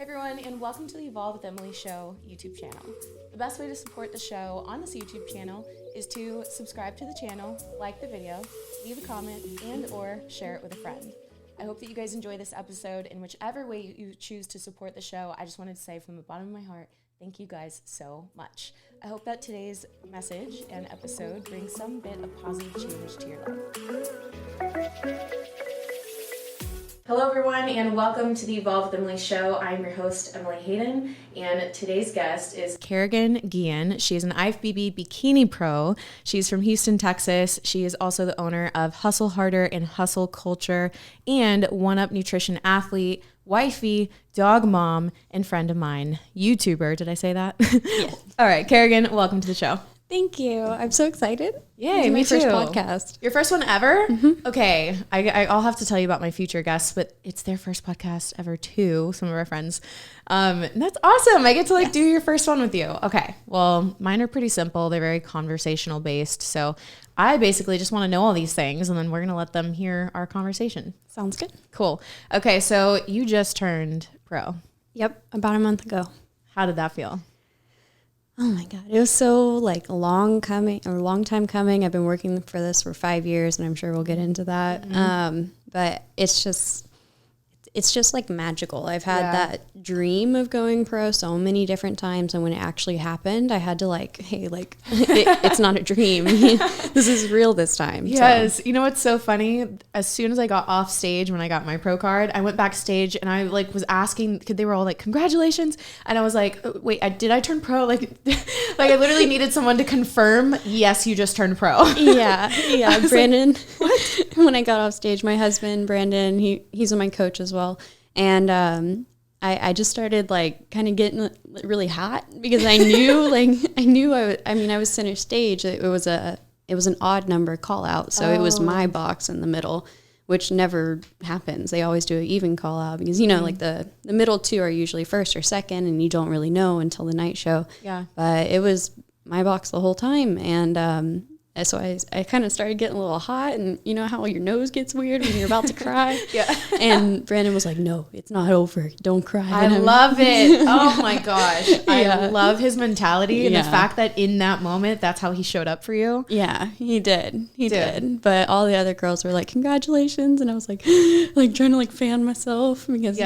everyone, and welcome to the Evolve with Emily show YouTube channel. The best way to support the show on this YouTube channel is to subscribe to the channel, like the video, leave a comment, and or share it with a friend. I hope that you guys enjoy this episode, and whichever way you choose to support the show, I just wanted to say from the bottom of my heart, thank you guys so much. I hope that today's message and episode brings some bit of positive change to your life. Hello everyone, and welcome to the Evolve with Emily show. I'm your host, Emily Hayden, and today's guest is Kerigan Guillen. She is an IFBB Bikini pro. She's from Houston, Texas. She is also the owner of Hustle Harder and Hustle Culture and One Up Nutrition athlete, wifey, dog mom, and friend of mine, YouTuber. Did I say that? Yes. All right, Kerigan, welcome to the show. Thank you. I'm so excited. Yay, me too. First podcast. Your first one ever? Mm-hmm. Okay, I'll have to tell you about my future guests, but it's their first podcast ever too, some of our friends. And that's awesome. I get to do your first one with you. Okay, well, mine are pretty simple. They're very conversational based. So I basically just want to know all these things, and then we're going to let them hear our conversation. Sounds good. Cool. Okay, so you just turned pro. Yep, about a month ago. How did that feel? Oh my God. It was so a long time coming. I've been working for this for 5 years, and I'm sure we'll get into that. Mm-hmm. But it's just magical. I've had that dream of going pro so many different times, and when it actually happened, I had to it's not a dream. This is real this time. Yes. So. You know what's so funny? As soon as I got off stage, when I got my pro card, I went backstage and I was asking, because they were all like, congratulations. And I was like, wait, did I turn pro? I literally needed someone to confirm, yes, you just turned pro. Yeah. Brandon, what? When I got off stage, my husband, Brandon, he's my coach as well. And I just started kind of getting really hot because I knew I was center stage. It was an odd number call out, so It was my box in the middle, which never happens. They always do an even call out because the middle two are usually first or second, and you don't really know until the night show. Yeah, but it was my box the whole time, and so I kind of started getting a little hot, and you know how your nose gets weird when you're about to cry? Yeah. And Brandon was like, no, it's not over. Don't cry. I love it. Oh my gosh. I love his mentality and the fact that in that moment, that's how he showed up for you. Yeah, he did. He did. But all the other girls were like, congratulations. And I was like trying to fan myself because,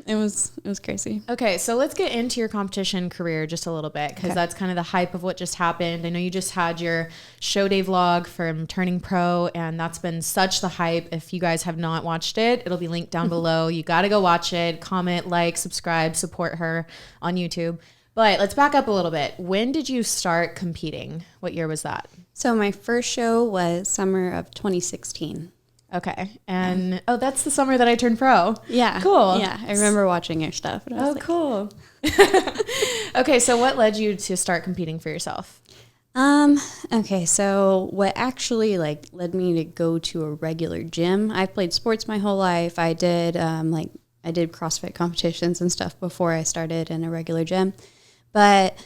it was crazy. Okay, so let's get into your competition career just a little bit, because that's kind of the hype of what just happened. I know you just had your show day vlog from turning pro, and that's been such the hype. If you guys have not watched it, it'll be linked down below. You got to go watch it, comment, subscribe, support her on YouTube. But let's back up a little bit. When did you start competing? What year was that? So my first show was summer of 2016. Okay. And, that's the summer that I turned pro. Yeah. Cool. Yeah. I remember watching your stuff. And I was cool. Okay. So what led you to start competing for yourself? Okay. So what actually led me to go to a regular gym, I've played sports my whole life. I did, I did CrossFit competitions and stuff before I started in a regular gym, but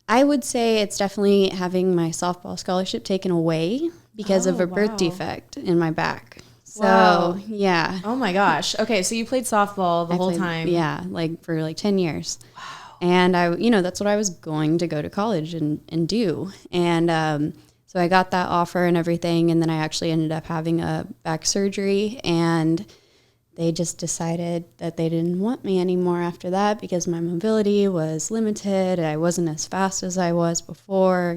I would say it's definitely having my softball scholarship taken away because of a birth defect in my back. So, yeah. Oh my gosh. Okay. So you played softball the whole time. Yeah. For 10 years. Wow. And that's what I was going to go to college and do. And, so I got that offer and everything. And then I actually ended up having a back surgery, and they just decided that they didn't want me anymore after that because my mobility was limited. I wasn't as fast as I was before,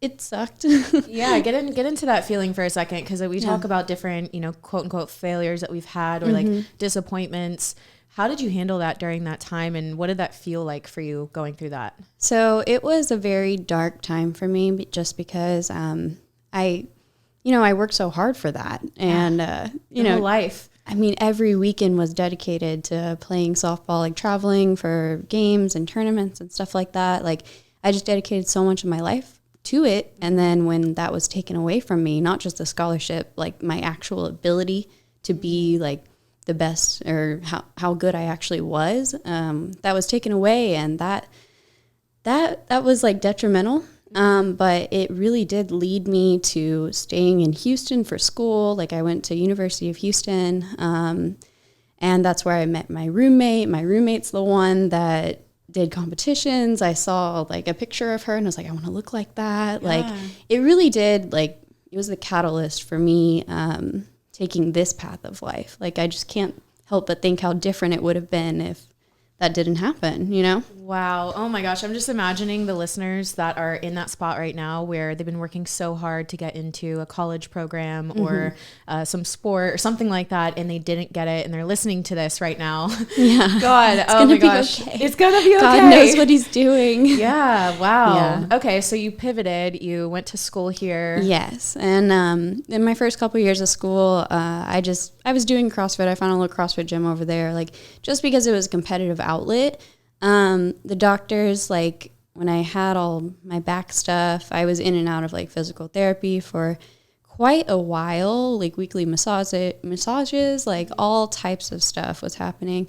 it sucked. Yeah, get into that feeling for a second, because we talk about different, quote unquote failures that we've had, or disappointments. How did you handle that during that time, and what did that feel like for you going through that? So it was a very dark time for me, just because I worked so hard for that, and life. I mean, every weekend was dedicated to playing softball, traveling for games and tournaments and stuff like that. I just dedicated so much of my life to it. And then when that was taken away from me, not just the scholarship, my actual ability to be the best, or how good I actually was, that was taken away. And that was detrimental. But it really did lead me to staying in Houston for school. I went to University of Houston, And that's where I met my roommate. My roommate's the one that did competitions. I saw like a picture of her and I was like, I want to look like that. Yeah. Like it really did, like it was the catalyst for me taking this path of life. Like I just can't help but think how different it would have been if that didn't happen, you know? Wow. Oh my gosh. I'm just imagining the listeners that are in that spot right now where they've been working so hard to get into a college program or some sport or something like that, and they didn't get it, and they're listening to this right now. Yeah. God. Oh my gosh. Okay. It's going to be okay. God knows what he's doing. Yeah. Wow. Yeah. Okay. So you pivoted. You went to school here. Yes. And in my first couple years of school, I was doing CrossFit. I found a little CrossFit gym over there, like just because it was a competitive outlet. The doctors, like when I had all my back stuff, I was in and out of like physical therapy for quite a while, like weekly massages, like all types of stuff was happening.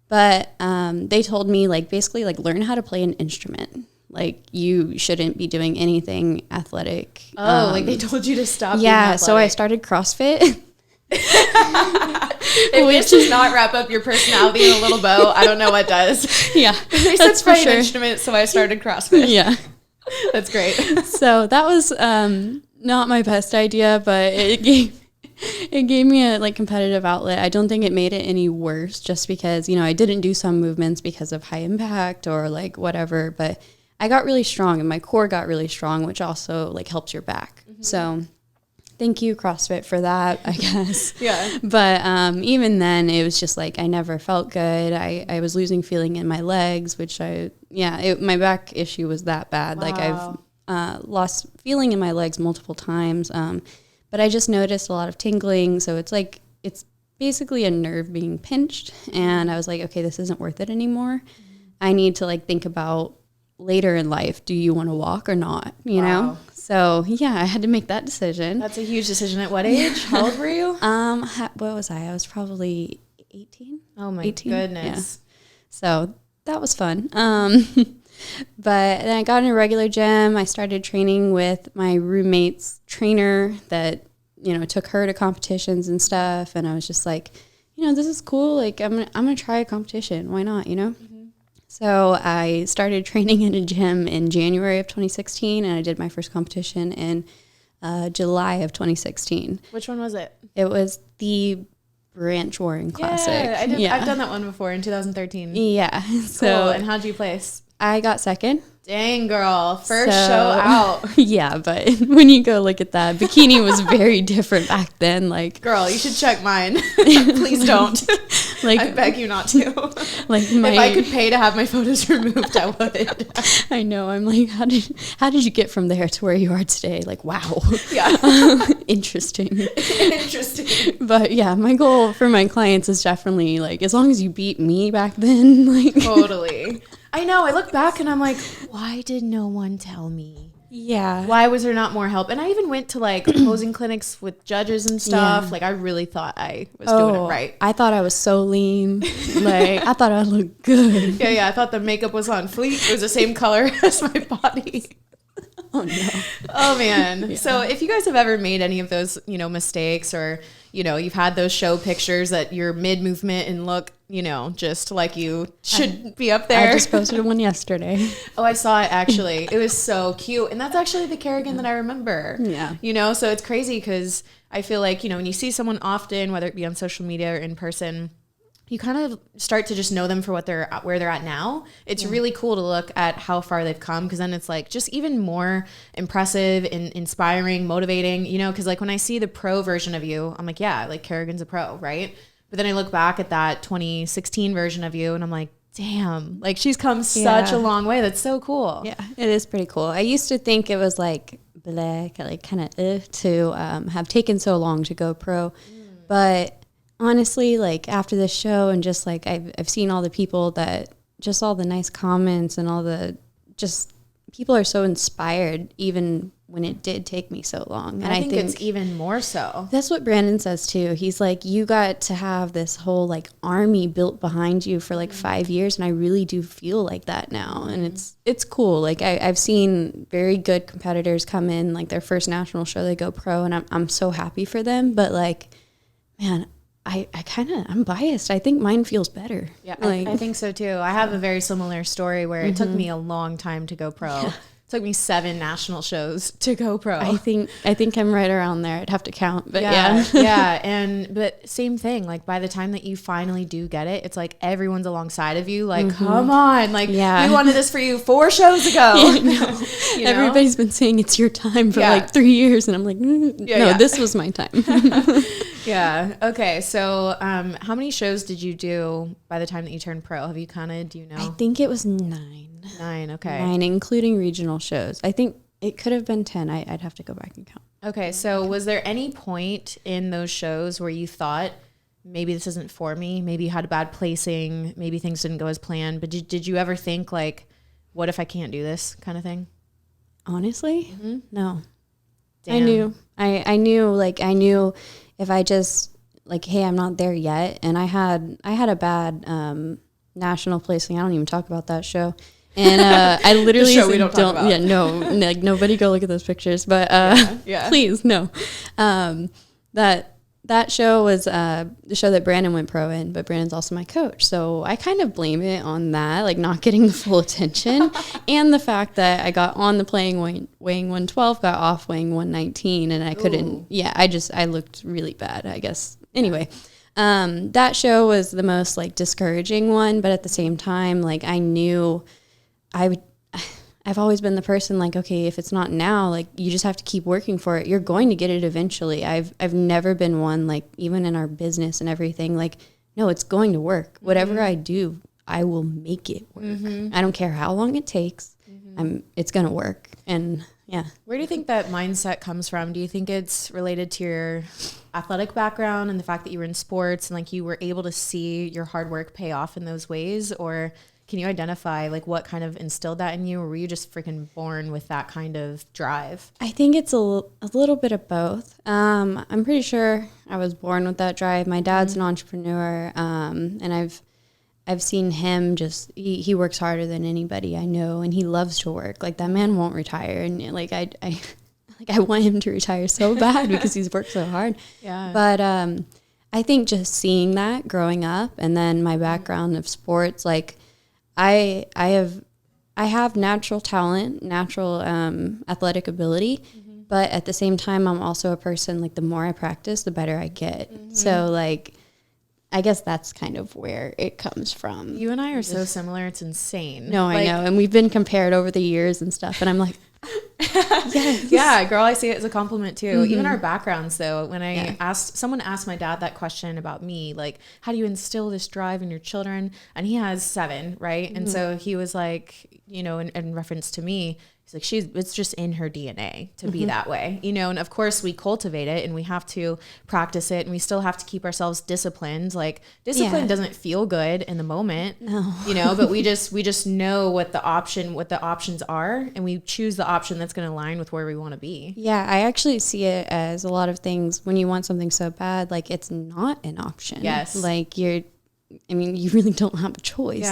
But they told me like basically like learn how to play an instrument. Like you shouldn't be doing anything athletic. Oh, like they told you to stop. Yeah. So I started CrossFit. If this does not wrap up your personality in a little bow, I don't know what does. Yeah, They said play an instrument, so I started CrossFit. Yeah. That's great. So that was not my best idea, but it gave me a like competitive outlet. I don't think it made it any worse just because, you know, I didn't do some movements because of high impact or like whatever, but I got really strong and my core got really strong, which also like helps your back. So thank you, CrossFit, for that, I guess. Yeah. But even then, it was just like I never felt good. I was losing feeling in my legs, which my back issue was that bad. Wow. Like I've lost feeling in my legs multiple times. But I just noticed a lot of tingling. So it's like, it's basically a nerve being pinched. And I was like, okay, this isn't worth it anymore. I need to like think about later in life, do you want to walk or not, you know? So yeah, I had to make that decision. That's a huge decision. At what age? How old were you? What was I? I was probably 18. Oh my 18? goodness. Yeah. So that was fun. But then I got in a regular gym. I started training with my roommate's trainer that, you know, took her to competitions and stuff. And I was just like, you know, this is cool. Like I'm gonna try a competition. Why not, you know? So I started training in a gym in January of 2016, and I did my first competition in July of 2016. Which one was it? It was the Branch Warren Classic. Yeah, I've done that one before in 2013. Yeah. So Cool. And how'd you place? I got second. Dang, girl. First show out. Yeah, but when you go look at that, Bikini was very different back then. Like, girl, you should check mine. Please don't. Like, I beg you not to. Like if I could pay to have my photos removed, I would. I know. I'm like, how did you get from there to where you are today? Like, wow. Yeah. Interesting. Interesting. But yeah, my goal for my clients is definitely like, as long as you beat me back then, like. Totally. I know. I look back and I'm like, why did no one tell me? Yeah. Why was there not more help? And I even went to like posing clinics with judges and stuff. Yeah. Like I really thought I was doing it right. I thought I was so lean. Like I thought I looked good. Yeah. I thought the makeup was on fleek. It was the same color as my body. Oh no. Oh man. Yeah. So if you guys have ever made any of those, you know, mistakes, or, you know, you've had those show pictures that you're mid movement and look, you know, just like you should be up there. I just posted one yesterday. Oh, I saw it actually. It was so cute. And that's actually the Kerigan that I remember. Yeah. You know, so it's crazy because I feel like, you know, when you see someone often, whether it be on social media or in person, you kind of start to just know them for where they're at now. It's really cool to look at how far they've come, because then it's like just even more impressive and inspiring, motivating, you know, because like when I see the pro version of you, I'm like, yeah, like Kerigan's a pro, right? But then I look back at that 2016 version of you and I'm like, damn, like she's come such a long way. That's so cool. Yeah, it is pretty cool. I used to think it was like black, like kind of to have taken so long to go pro. But honestly, like after this show and just like I've seen all the people that just all the nice comments and all the just people are so inspired even when it did take me so long. And I think it's even more so. That's what Brandon says too. He's like, you got to have this whole like army built behind you for like 5 years. And I really do feel like that now. And it's cool. Like I've seen very good competitors come in, like their first national show, they go pro, and I'm so happy for them. But like, man, I'm biased. I think mine feels better. Yeah, I think so too. I have a very similar story where it took me a long time to go pro. It took me 7 national shows to go pro. I think I'm right around there. I'd have to count, but but same thing. Like by the time that you finally do get it, it's like everyone's alongside of you. Like, come on, like we wanted this for you 4 shows ago. Everybody's been saying it's your time for like 3 years, and I'm like, this was my time. Yeah. Okay. So, how many shows did you do by the time that you turned pro? Have you do you know? I think it was 9. 9. Okay. 9, including regional shows. I think it could have been 10. I'd have to go back and count. Okay. So was there any point in those shows where you thought maybe this isn't for me? Maybe you had a bad placing. Maybe things didn't go as planned. But did you ever think like, what if I can't do this kind of thing? Honestly, no. Damn. I knew if I just like, hey, I'm not there yet. And I had a bad national placing. I don't even talk about that show. And I literally the show we don't talk about. Yeah, no, like nobody go look at those pictures. But please, no. That show was the show that Brandon went pro in, but Brandon's also my coach. So I kind of blame it on that, like not getting the full attention and the fact that I got on the weighing 112, got off weighing 119, and I couldn't, I looked really bad, I guess. Anyway, that show was the most like discouraging one, but at the same time, like I knew I've always been the person like, okay, if it's not now, like you just have to keep working for it. You're going to get it eventually. I've never been one, like even in our business and everything, like, no, it's going to work. Whatever I do, I will make it work. I don't care how long it takes. It's going to work. And yeah. Where do you think that mindset comes from? Do you think it's related to your athletic background and the fact that you were in sports and like you were able to see your hard work pay off in those ways? Or can you identify like what kind of instilled that in you, or were you just freaking born with that kind of drive? I think it's a little bit of both. I'm pretty sure I was born with that drive. My dad's an entrepreneur, and I've seen him just he works harder than anybody I know, and he loves to work. Like that man won't retire, and like I want him to retire so bad because he's worked so hard. Yeah. But I think just seeing that growing up, and then my background of sports, like I have natural talent, natural athletic ability, but at the same time, I'm also a person, like the more I practice, the better I get. So like, I guess that's kind of where it comes from. You and I are so similar. It's insane. No, like, I know. And we've been compared over the years and stuff. And I'm like, yes. Yeah, girl, I see it as a compliment too. Even our backgrounds though, when someone asked my dad that question about me, like, how do you instill this drive in your children? And he has 7, right? And so he was like, you know, in reference to me, he's like, it's just in her DNA to be that way, you know? And of course we cultivate it and we have to practice it, and we still have to keep ourselves disciplined. Like discipline doesn't feel good in the moment, you know, but we just know what the options are, and we choose the option that's going to align with where we want to be. Yeah. I actually see it as a lot of things when you want something so bad, like it's not an option. Yes. Like you really don't have a choice.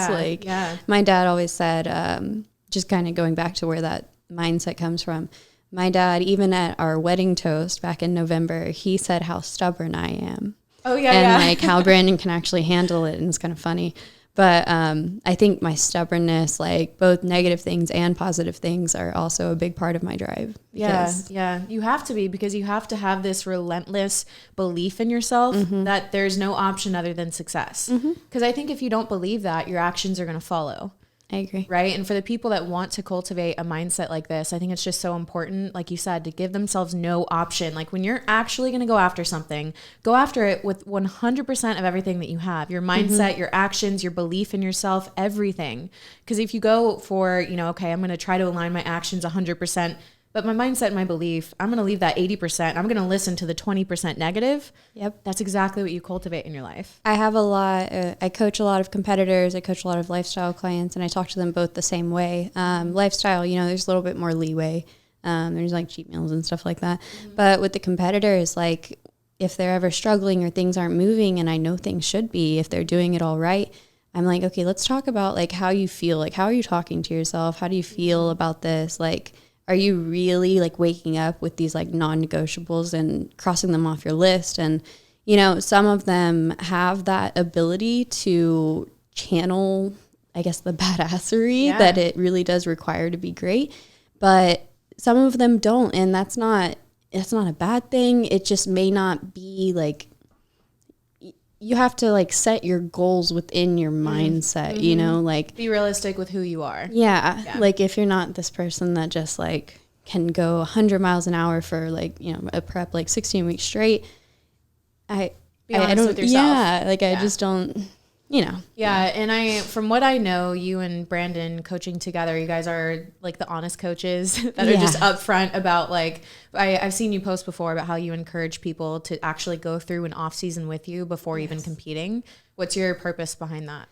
My dad always said, just kind of going back to where that mindset comes from. My dad, even at our wedding toast back in November, he said how stubborn I am. Oh yeah. And like how Brandon can actually handle it. And it's kind of funny. But I think my stubbornness, like both negative things and positive things, are also a big part of my drive. Yeah. You have to be, because you have to have this relentless belief in yourself that there's no option other than success. Because I think if you don't believe that, your actions are going to follow. I agree. Right. And for the people that want to cultivate a mindset like this, I think it's just so important, like you said, to give themselves no option. Like when you're actually going to go after something, go after it with 100% of everything that you have, your mindset, your actions, your belief in yourself, everything. Because if you go for, you know, okay, I'm going to try to align my actions 100%, but my mindset and my belief, I'm going to leave that 80%. I'm going to listen to the 20% negative. Yep. That's exactly what you cultivate in your life. I have I coach a lot of competitors. I coach a lot of lifestyle clients, and I talk to them both the same way. Lifestyle, you know, there's a little bit more leeway. There's like cheat meals and stuff like that. But with the competitors, like if they're ever struggling or things aren't moving, and I know things should be, if they're doing it all right, I'm like, okay, let's talk about like how you feel. Like, how are you talking to yourself? How do you feel about this? Like, are you really like waking up with these like non-negotiables and crossing them off your list? And, you know, some of them have that ability to channel, I guess, the badassery that it really does require to be great. But some of them don't, and that's not a bad thing. It just may not be like, you have to like set your goals within your mindset, you know, like be realistic with who you are. Yeah. Like if you're not this person that just like can go 100 miles an hour for like, you know, a prep, like 16 weeks straight. I don't, with yourself. Yeah. Like I just don't, you know. Yeah. And from what I know, you and Brandon coaching together, you guys are like the honest coaches that are just upfront about like, I've seen you post before about how you encourage people to actually go through an off season with you before even competing. What's your purpose behind that?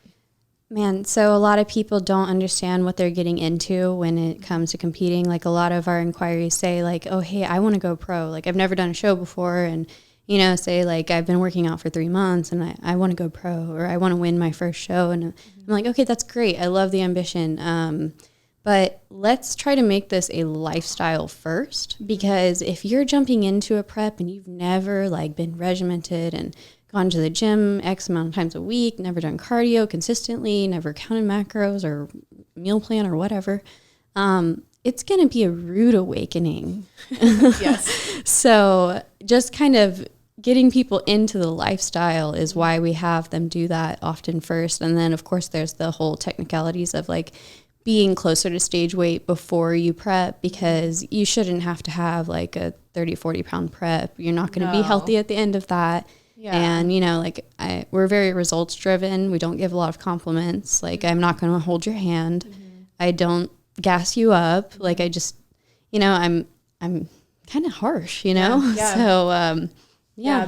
Man, so a lot of people don't understand what they're getting into when it comes to competing. Like a lot of our inquiries say like, oh, hey, I want to go pro. Like I've never done a show before. And, you know, say like I've been working out for 3 months and I want to go pro, or I want to win my first show. And I'm like, okay, that's great. I love the ambition. But let's try to make this a lifestyle first, because if you're jumping into a prep and you've never like been regimented and gone to the gym X amount of times a week, never done cardio consistently, never counted macros or meal plan or whatever, it's going to be a rude awakening. Yes. So just kind of getting people into the lifestyle is why we have them do that often first. And then of course there's the whole technicalities of like being closer to stage weight before you prep, because you shouldn't have to have like a 30-40 pound prep. You're not going to be healthy at the end of that. Yeah. And, you know, like we're very results driven. We don't give a lot of compliments. Like I'm not going to hold your hand. I don't gas you up. Like I just, you know, I'm kind of harsh, you know? Yeah. So,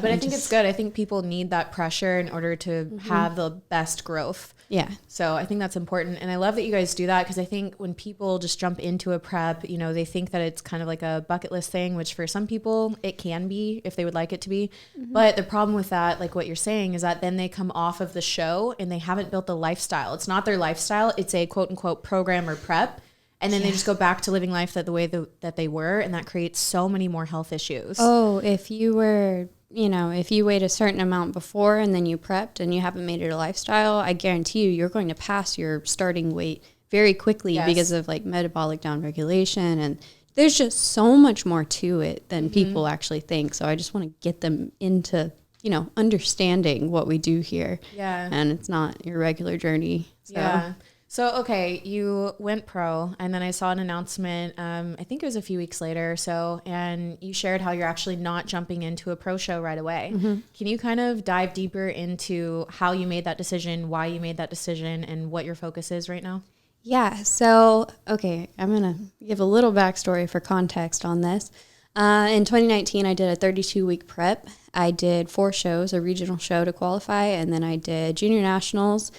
but I think it's good. I think people need that pressure in order to have the best growth. Yeah. So I think that's important. And I love that you guys do that, because I think when people just jump into a prep, you know, they think that it's kind of like a bucket list thing, which for some people it can be if they would like it to be. But the problem with that, like what you're saying, is that then they come off of the show and they haven't built the lifestyle. It's not their lifestyle. It's a quote unquote program or prep. And then they just go back to living life the way that they were. And that creates so many more health issues. Oh, if you were, you know, if you weighed a certain amount before and then you prepped and you haven't made it a lifestyle, I guarantee you're going to pass your starting weight very quickly because of like metabolic downregulation. And there's just so much more to it than people actually think. So I just want to get them into, you know, understanding what we do here. Yeah. And it's not your regular journey. So. Yeah. So, okay, you went pro, and then I saw an announcement, I think it was a few weeks later or so, and you shared how you're actually not jumping into a pro show right away. Can you kind of dive deeper into how you made that decision, why you made that decision, and what your focus is right now? Yeah, so, okay, I'm going to give a little backstory for context on this. In 2019, I did a 32-week prep. I did 4 shows, a regional show to qualify, and then I did junior nationals,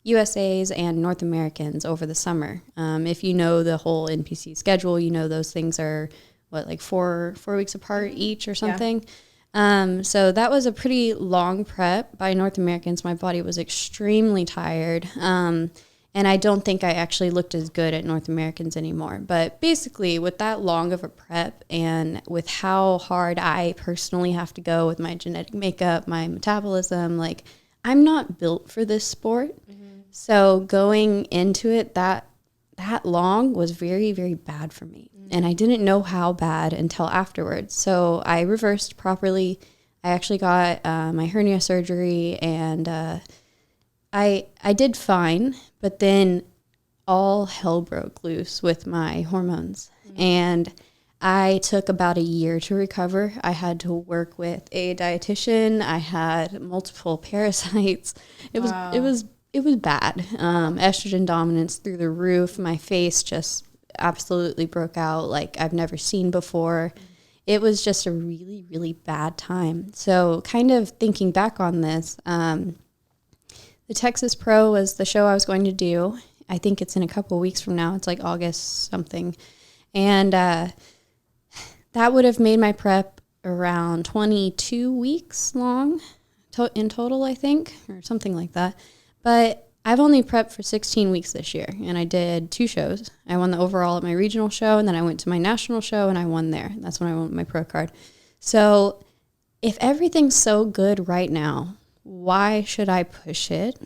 USAs, and North Americans over the summer. If you know the whole NPC schedule, you know those things are, like 4 weeks apart each or something. Yeah. So that was a pretty long prep. By North Americans, my body was extremely tired. And I don't think I actually looked as good at North Americans anymore. But basically, with that long of a prep and with how hard I personally have to go with my genetic makeup, my metabolism, like I'm not built for this sport. So going into it that long was very, very bad for me. And I didn't know how bad until afterwards. So I reversed properly. I actually got my hernia surgery, and I did fine. But then all hell broke loose with my hormones. And I took about a year to recover. I had to work with a dietitian. I had multiple parasites. It was bad. Estrogen dominance through the roof. My face just absolutely broke out like I've never seen before. It was just a really, really bad time. So kind of thinking back on this, the Texas Pro was the show I was going to do. I think it's in a couple of weeks from now. It's like August something. And that would have made my prep around 22 weeks long in total, I think, or something like that. But I've only prepped for 16 weeks this year, and I did 2 shows. I won the overall at my regional show, and then I went to my national show, and I won there. That's when I won my pro card. So if everything's so good right now, why should I push it?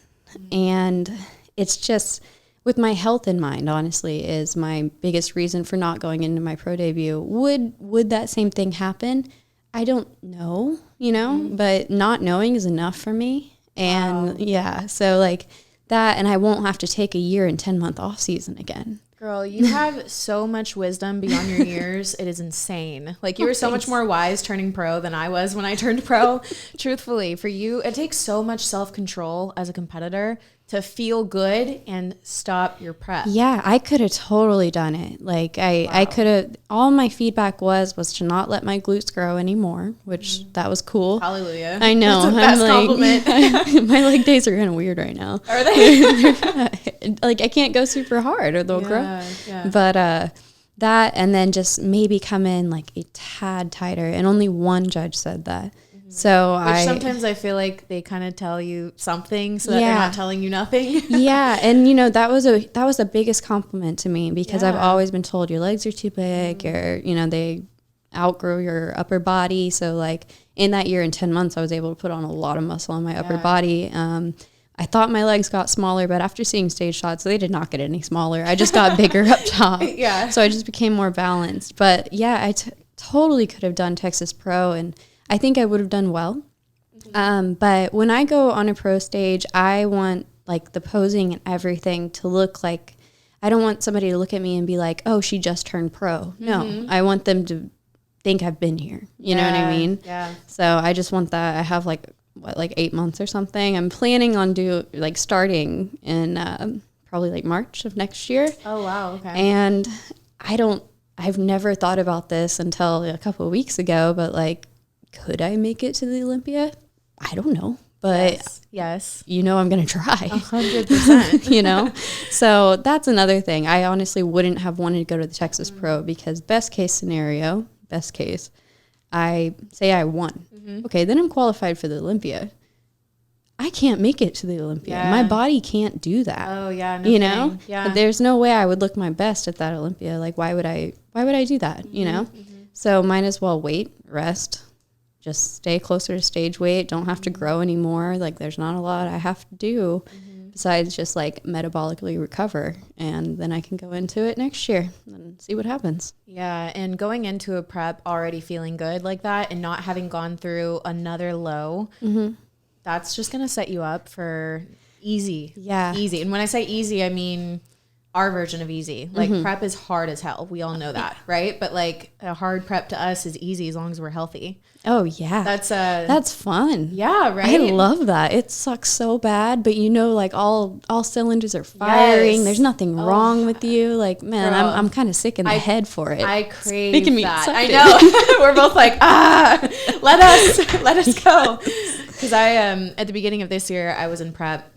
And it's just, with my health in mind, honestly, is my biggest reason for not going into my pro debut. Would that same thing happen? I don't know, but not knowing is enough for me. And so like that, and I won't have to take a year and 10-month off season again. Girl, you have so much wisdom beyond your years. It is insane. Like, you were so much more wise turning pro than I was when I turned pro. Truthfully, for you, it takes so much self-control as a competitor to feel good and stop your prep. Yeah, I could have totally done it. Like I could have, all my feedback was to not let my glutes grow anymore, which that was cool. Hallelujah. I know. That's the best compliment. My leg days are kind of weird right now. Are they? Like I can't go super hard or they'll grow. Yeah. But that, and then just maybe come in like a tad tighter, and only one judge said that. So sometimes I feel like they kind of tell you something so that they're not telling you nothing. Yeah. And that was the biggest compliment to me, because I've always been told your legs are too big, or, they outgrow your upper body. So like in that year and 10 months, I was able to put on a lot of muscle on my upper body. I thought my legs got smaller, but after seeing stage shots, they did not get any smaller. I just got bigger up top. Yeah. So I just became more balanced. But yeah, I totally could have done Texas Pro, and I think I would have done well. But when I go on a pro stage, I want like the posing and everything to look like, I don't want somebody to look at me and be like, oh, she just turned pro. No, I want them to think I've been here. You know what I mean? Yeah. So I just want that. I have like 8 months or something. I'm planning on starting in probably like March of next year. Oh, wow. Okay. And I've never thought about this until a couple of weeks ago, but like, could I make it to the Olympia? I don't know, but yes. I'm going to try 100%, So that's another thing. I honestly wouldn't have wanted to go to the Texas Pro, because best case, I say I won. Okay. Then I'm qualified for the Olympia. I can't make it to the Olympia. Yeah. My body can't do that. Oh yeah. No Yeah. There's no way I would look my best at that Olympia. Like, why would I do that? So might as well wait, rest, just stay closer to stage weight. Don't have to grow anymore. Like, there's not a lot I have to do besides just like metabolically recover. And then I can go into it next year and see what happens. Yeah. And going into a prep already feeling good like that, and not having gone through another low, that's just going to set you up for easy. Yeah. Easy. And when I say easy, I mean our version of easy. Like, prep is hard as hell. We all know that, right? But like, a hard prep to us is easy as long as we're healthy. Oh yeah. That's fun. Yeah, right? I love that. It sucks so bad, but like all cylinders are firing. Yes. There's nothing wrong with you. Like, man, Girl, I'm kind of sick in the head for it. I crave Making me that. excited. I know. We're both like, let us go. Because at the beginning of this year, I was in prep.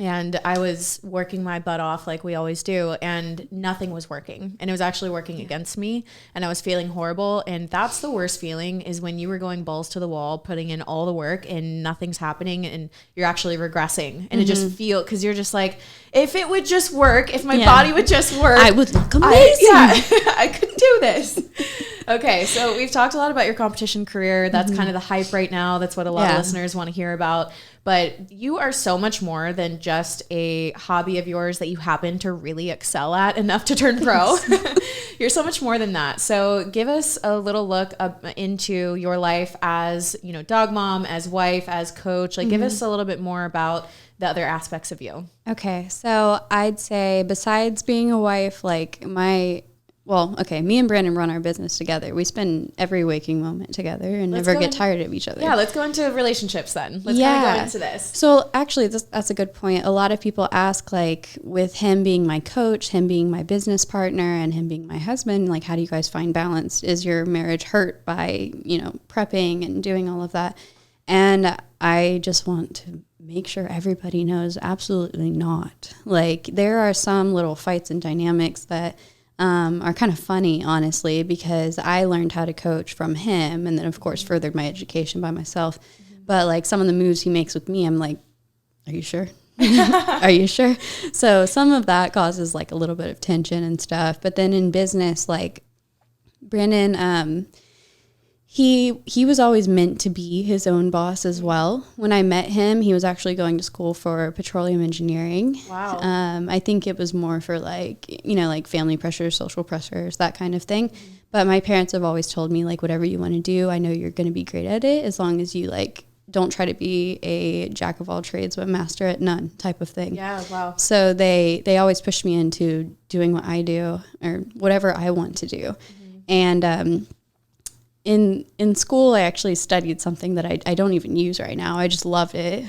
And I was working my butt off like we always do, and nothing was working. And it was actually working against me, and I was feeling horrible. And that's the worst feeling, is when you were going balls to the wall, putting in all the work, and nothing's happening, and you're actually regressing. And it just because you're just like, if it would just work, if my body would just work, I would look amazing. I could do this. Okay, so we've talked a lot about your competition career. That's kind of the hype right now. That's what a lot of listeners want to hear about. But you are so much more than just a hobby of yours that you happen to really excel at enough to turn pro. You're so much more than that. So give us a little look into your life as, dog mom, as wife, as coach. Like, give us a little bit more about the other aspects of you. Okay, so I'd say besides being a wife, like me and Brandon run our business together. We spend every waking moment together and never get tired of each other. Yeah, let's go into relationships then. Let's kind of go into this. So actually, that's a good point. A lot of people ask, like, with him being my coach, him being my business partner, and him being my husband, like, how do you guys find balance? Is your marriage hurt by, prepping and doing all of that? And I just want to make sure everybody knows absolutely not. Like, there are some little fights and dynamics that are kind of funny, honestly, because I learned how to coach from him, and then of course furthered my education by myself. But like some of the moves he makes with me, I'm like, are you sure? Are you sure? So some of that causes like a little bit of tension and stuff. But then in business, like Brandon, He was always meant to be his own boss as well. When I met him, he was actually going to school for petroleum engineering. Wow. I think it was more for like, you know, like family pressures, social pressures, that kind of thing. But my parents have always told me, like, whatever you want to do, I know you're going to be great at it as long as you like don't try to be a jack of all trades but master at none type of thing. Yeah, wow. So they always push me into doing what I do or whatever I want to do. And in school, I actually studied something that I don't even use right now. I just loved it.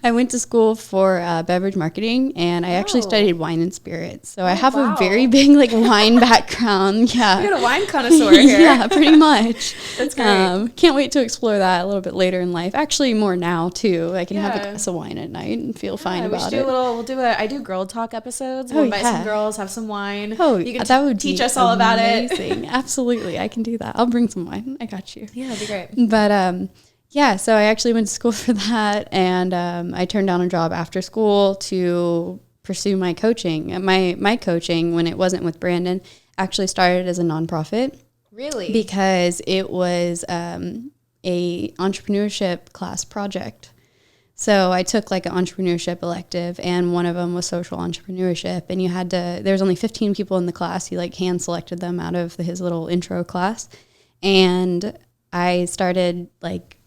I went to school for beverage marketing, and I actually studied wine and spirits. So I have a very big like wine background. Yeah, You're a wine connoisseur here. Yeah, pretty much. That's great. Can't wait to explore that a little bit later in life. Actually, more now too. I can have a glass of wine at night and feel fine about it. I do girl talk episodes. We'll invite some girls, have some wine. Oh, you can that would teach us all about it. Absolutely, I can do that. I'll bring some wine. I got you. Yeah, that'd be great. But yeah, so I actually went to school for that, and I turned down a job after school to pursue my coaching. My coaching, when it wasn't with Brandon, actually started as a nonprofit. Really? Because it was a entrepreneurship class project. So I took like an entrepreneurship elective, and one of them was social entrepreneurship. And there was only 15 people in the class. He like hand selected them out of his little intro class. And I started like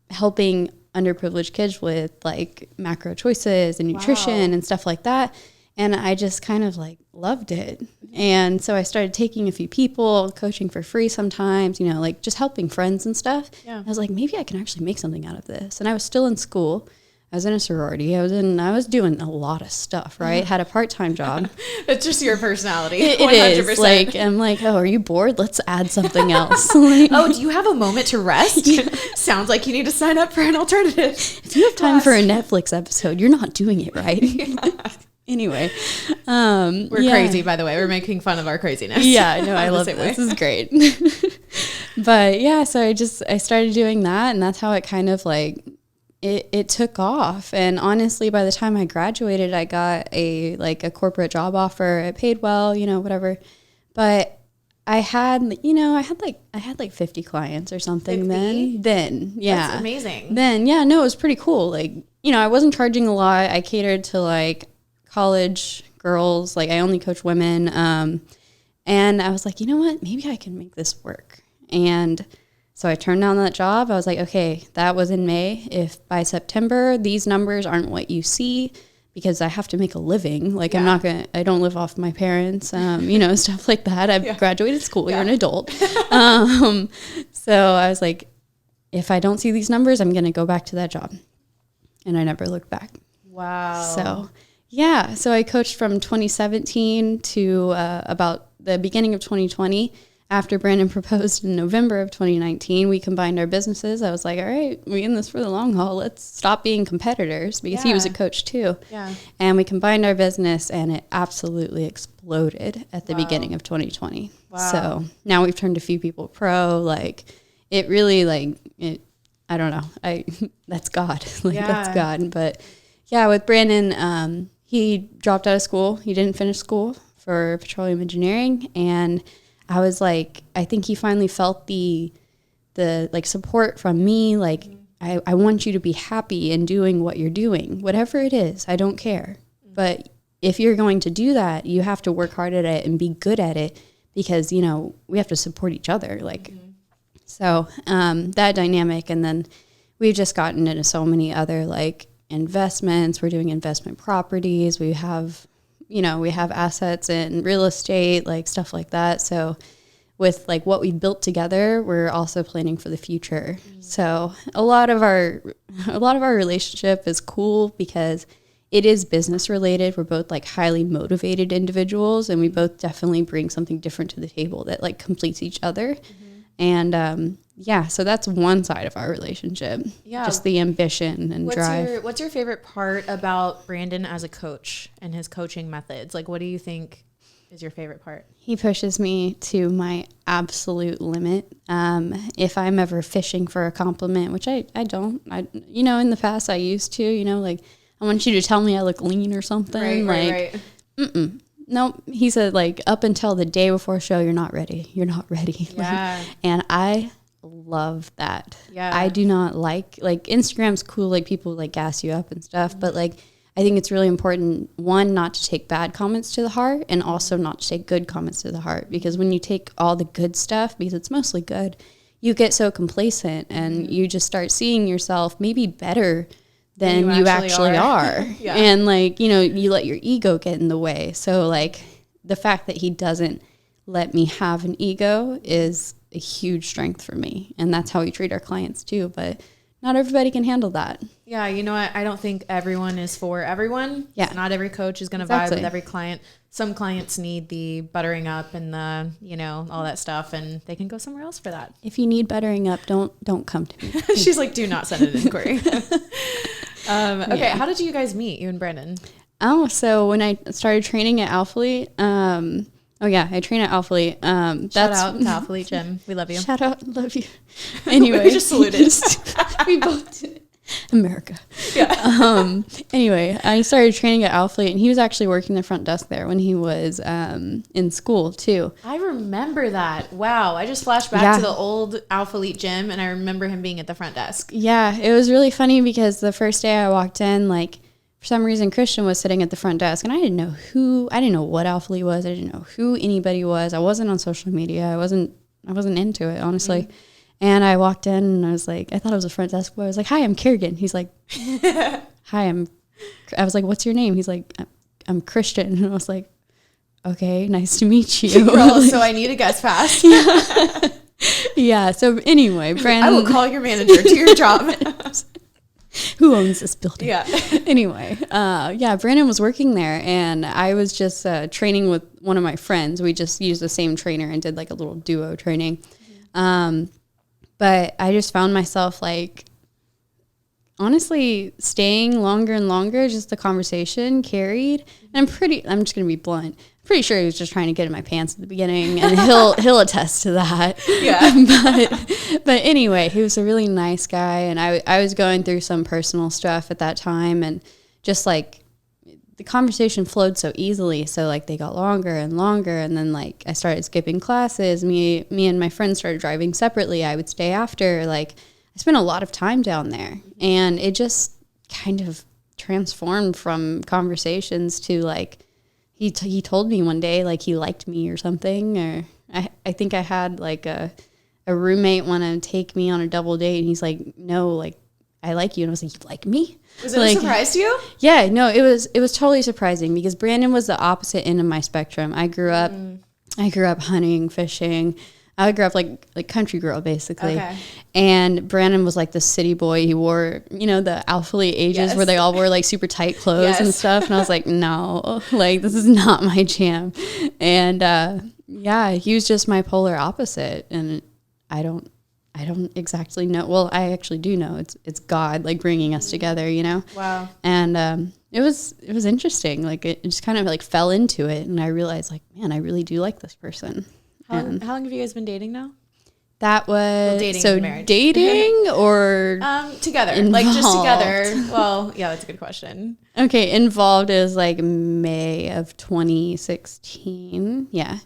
helping underprivileged kids with like macro choices and nutrition and stuff like that. And I just kind of like loved it. And so I started taking a few people, coaching for free sometimes, you know, like just helping friends and stuff. Yeah. I was like, maybe I can actually make something out of this. And I was still in school. I was in a sorority. I was doing a lot of stuff, right? Had a part-time job. It's just your personality. It 100%. Is. Like, I'm like, oh, are you bored? Let's add something else. Like, oh, do you have a moment to rest? Yeah. Sounds like you need to sign up for an alternative. If you have time for a Netflix episode, you're not doing it right. Yeah. Anyway, we're crazy, by the way. We're making fun of our craziness. Yeah, no, I love it. This is great. But yeah, so I started doing that, and that's how it kind of like it took off. And honestly, by the time I graduated, I got a corporate job offer. It paid well, you know, whatever. But I had like 50 clients or something 50? Then. Yeah. That's amazing. Then, yeah, no, it was pretty cool. Like, you know, I wasn't charging a lot. I catered to like college girls. Like I only coach women. And I was like, you know what? Maybe I can make this work. And so I turned down that job. I was like, okay, that was in May. If by September, these numbers aren't what you see, because I have to make a living. Like I don't live off my parents, you know, stuff like that. I've graduated school. You're an adult. So I was like, if I don't see these numbers, I'm going to go back to that job. And I never looked back. Wow. So yeah. So I coached from 2017 to about the beginning of 2020. After Brandon proposed in November of 2019, we combined our businesses. I was like, all right, we're in this for the long haul. Let's stop being competitors, because he was a coach too. Yeah. And we combined our business, and it absolutely exploded at the beginning of 2020. Wow. So now we've turned a few people pro. Like it really I don't know. That's God. That's God. But yeah, with Brandon, he dropped out of school. He didn't finish school for petroleum engineering, and I was like, I think he finally felt the like support from me. Like, I want you to be happy in doing what you're doing, whatever it is. I don't care. But if you're going to do that, you have to work hard at it and be good at it, because, you know, we have to support each other. Like, so that dynamic. And then we've just gotten into so many other like investments. We're doing investment properties. We have assets in real estate, like stuff like that. So with like what we've built together, we're also planning for the future. So a lot of our relationship is cool because it is business related. We're both like highly motivated individuals, and we both definitely bring something different to the table that like completes each other. And so that's one side of our relationship. Yeah. Just the ambition and drive. What's your favorite part about Brandon as a coach and his coaching methods? Like, what do you think is your favorite part? He pushes me to my absolute limit. If I'm ever fishing for a compliment, which I don't, in the past I used to, like, I want you to tell me I look lean or something. Right. nope. He said, like, up until the day before show, you're not ready. You're not ready. Yeah. And I love that. Yeah. I do not like Instagram's cool. Like, people like gas you up and stuff. But like, I think it's really important, one, not to take bad comments to the heart, and also not to take good comments to the heart. Because when you take all the good stuff, because it's mostly good, you get so complacent and you just start seeing yourself maybe better than you actually are. Yeah. And like, you know, you let your ego get in the way. So like, the fact that he doesn't let me have an ego is a huge strength for me. And that's how we treat our clients too. But not everybody can handle that. Yeah, you know what? I don't think everyone is for everyone. Yeah. Not every coach is going to vibe with every client. Some clients need the buttering up and the, you know, all that stuff, and they can go somewhere else for that. If you need buttering up, don't come to me. She's like, do not send an inquiry. Okay, how did you guys meet, you and Brandon? Oh, so when I started training at Alphalete, I train at Alphalete. Shout out to Alphalete Gym. We love you. Shout out, love you. Anyway. We just saluted. We both did. America. Yeah. Anyway, I started training at Alphalete, and he was actually working the front desk there when he was in school too. I remember that. Wow. I just flashed back to the old Alphalete Gym, and I remember him being at the front desk. Yeah, it was really funny because the first day I walked in, like, for some reason, Christian was sitting at the front desk, and I didn't know what Alphalete was. I didn't know who anybody was. I wasn't on social media. I wasn't into it, honestly. Mm-hmm. And I walked in, and I was like, I thought it was a front desk boy. I was like, hi, I'm Kerigan. He's like, hi, I was like, what's your name? He's like, I'm Christian. And I was like, okay, nice to meet you. Girl, so I need a guest pass. Yeah. So anyway, Brandon. I will call your manager to your job. Who owns this building? Yeah. Anyway, Brandon was working there, and I was just training with one of my friends. We just used the same trainer and did like a little duo training. But I just found myself like, honestly, staying longer and longer, just the conversation carried. And I'm just going to be blunt. I'm pretty sure he was just trying to get in my pants at the beginning, and he'll attest to that. Yeah. But anyway, he was a really nice guy, and I was going through some personal stuff at that time, and just like the conversation flowed so easily. So like they got longer and longer, and then like I started skipping classes. Me and my friends started driving separately. I would stay after. Like I spent a lot of time down there, and it just kind of transformed from conversations to like he told me one day like he liked me or something, or I think I had like a roommate want to take me on a double date, and he's like, no, like I like you. And I was like, you like me? Was it a surprise to you? Yeah, no, it was totally surprising because Brandon was the opposite end of my spectrum. I grew up hunting, fishing. I grew up like country girl basically. Okay. And Brandon was like the city boy. He wore, the Alphalete ages where they all wore like super tight clothes and stuff. And I was like, no, like this is not my jam. And he was just my polar opposite. And I don't exactly know. Well, I actually do know. It's God like bringing us together, Wow. And it was interesting. Like it just kind of like fell into it, and I realized like, man, I really do like this person. How long have you guys been dating now? That was dating or together, involved? Like just together. Well, yeah, that's a good question. Okay, involved is like May of 2016. Yeah.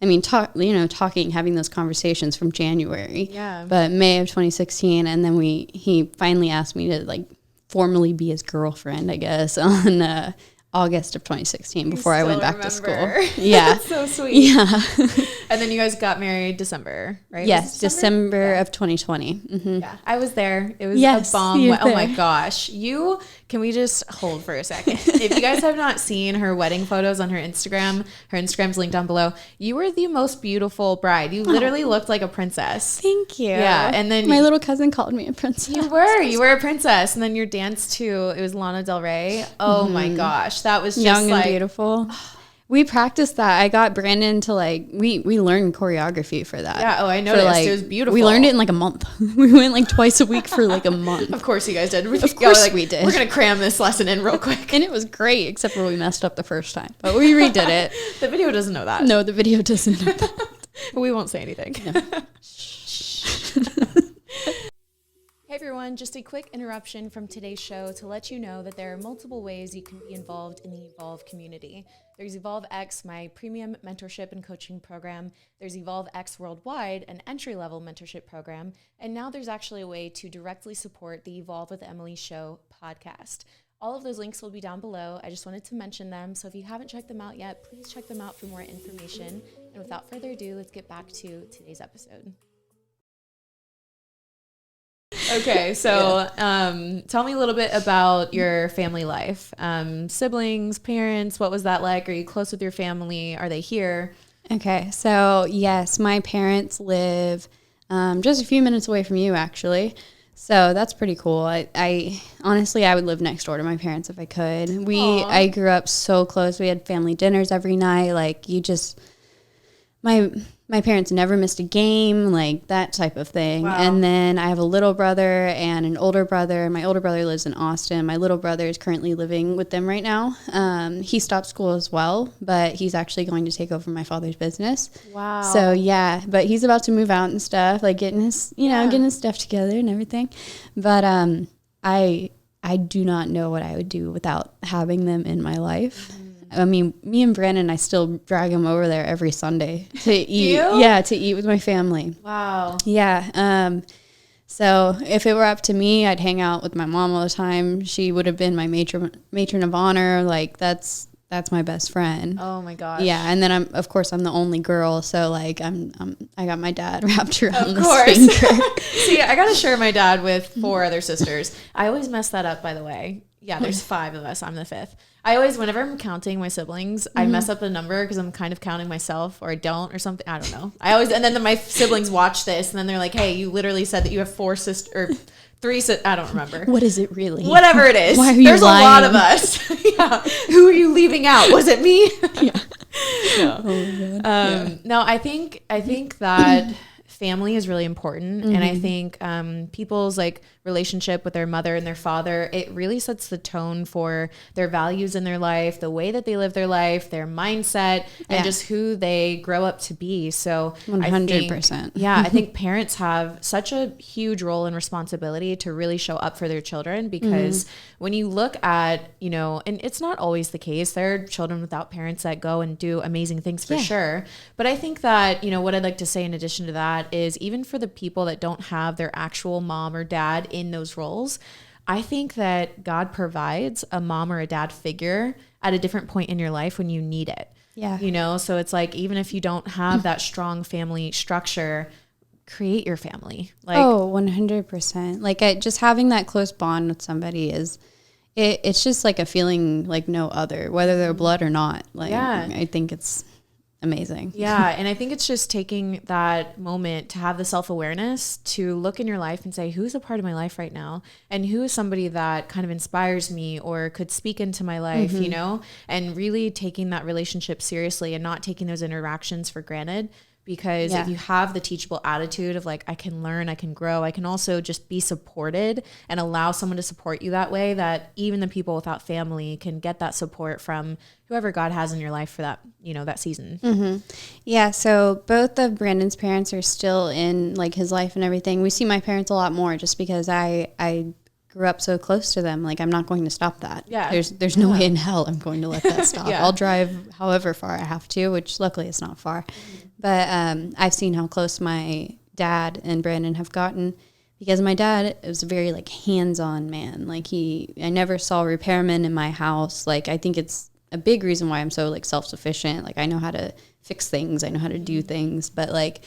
I mean, talking, having those conversations from January. Yeah. But May of 2016, and then he finally asked me to like formally be his girlfriend, I guess, on August of 2016 before I went back to school. Yeah. That's so sweet. Yeah. And then you guys got married December, right? Yes, December of 2020. Mm-hmm. Yeah, I was there. It was a bomb. Oh my gosh. Can we just hold for a second? If you guys have not seen her wedding photos on her Instagram's linked down below. You were the most beautiful bride. You literally looked like a princess. Thank you. Yeah, and then my little cousin called me a princess. You were a princess, and then your dance too. It was Lana Del Rey. Oh my gosh, that was just young and beautiful. We practiced that. I got Brandon to we learned choreography for that. Yeah. Oh, I noticed. It was beautiful. We learned it in like a month. We went like twice a week for like a month. Of course you guys did. Of course we did. We're going to cram this lesson in real quick. And it was great, except for we messed up the first time. But we redid it. The video doesn't know that. No, the video doesn't know that. But we won't say anything. No. Hey, everyone, just a quick interruption from today's show to let you know that there are multiple ways you can be involved in the Evolve community. There's Evolve X, my premium mentorship and coaching program. There's Evolve X Worldwide, an entry-level mentorship program. And now there's actually a way to directly support the Evolve with Emily show podcast. All of those links will be down below. I just wanted to mention them. So if you haven't checked them out yet, please check them out for more information. And without further ado, let's get back to today's episode. Okay, so tell me a little bit about your family life. Siblings, parents, what was that like? Are you close with your family? Are they here? Okay, so yes, my parents live just a few minutes away from you, actually. So that's pretty cool. I honestly, I would live next door to my parents if I could. I grew up so close. We had family dinners every night. Like my parents never missed a game, like that type of thing. Wow. And then I have a little brother and an older brother. My older brother lives in Austin. My little brother is currently living with them right now. He stopped school as well, but he's actually going to take over my father's business. Wow. So yeah, but he's about to move out and stuff, like getting his, getting his stuff together and everything. But I do not know what I would do without having them in my life. Mm-hmm. I mean, me and Brandon, I still drag him over there every Sunday to eat. Yeah, to eat with my family. Wow. Yeah. So if it were up to me, I'd hang out with my mom all the time. She would have been my matron of honor. Like that's my best friend. Oh my gosh. Yeah, and then I'm the only girl, so like I got my dad wrapped around the finger. See, I got to share my dad with 4 other sisters. I always mess that up, by the way. Yeah, there's 5 of us. I'm the 5th. Whenever I'm counting my siblings, I mess up the number because I'm kind of counting myself, or I don't, or something. I don't know. And then my siblings watch this, and then they're like, "Hey, you literally said that you have 4 sisters or 3 sisters." I don't remember. What is it really? Whatever it is. Why are you There's lying? A lot of us. Yeah. Who are you leaving out? Was it me? Yeah. No. Oh my God. No, I think that family is really important. Mm-hmm. And I think people's like relationship with their mother and their father, it really sets the tone for their values in their life, the way that they live their life, their mindset, and just who they grow up to be. So 100%. I think parents have such a huge role and responsibility to really show up for their children, because when you look at, and it's not always the case, there are children without parents that go and do amazing things for sure. But I think that, what I'd like to say in addition to that is, even for the people that don't have their actual mom or dad in those roles, I think that God provides a mom or a dad figure at a different point in your life when you need it. Yeah. So it's like, even if you don't have that strong family structure, create your family. Like, 100%. Like just having that close bond with somebody it's just like a feeling like no other, whether they're blood or not. Like, I think it's amazing. Yeah. And I think it's just taking that moment to have the self-awareness to look in your life and say, who's a part of my life right now? And who is somebody that kind of inspires me or could speak into my life, and really taking that relationship seriously and not taking those interactions for granted. Because if you have the teachable attitude of like, I can learn, I can grow, I can also just be supported and allow someone to support you that way, that even the people without family can get that support from whoever God has in your life for that, that season. Mm-hmm. Yeah. So both of Brandon's parents are still in like his life and everything. We see my parents a lot more just because I grew up so close to them. Like, I'm not going to stop that. Yeah. There's no way in hell I'm going to let that stop. I'll drive however far I have to, which luckily it's not far. But I've seen how close my dad and Brandon have gotten, because my dad was a very like hands-on man. Like I never saw repairmen in my house. Like, I think it's a big reason why I'm so like self-sufficient. Like, I know how to fix things. I know how to do things. But like,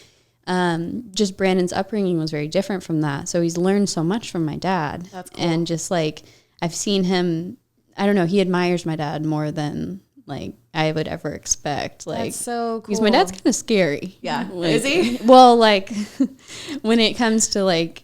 just Brandon's upbringing was very different from that. So he's learned so much from my dad. That's cool. And just like, I've seen him, I don't know, he admires my dad more than like I would ever expect. Like, that's so cool. Because my dad's kind of scary. Yeah. Like, is he? Well, like when it comes to like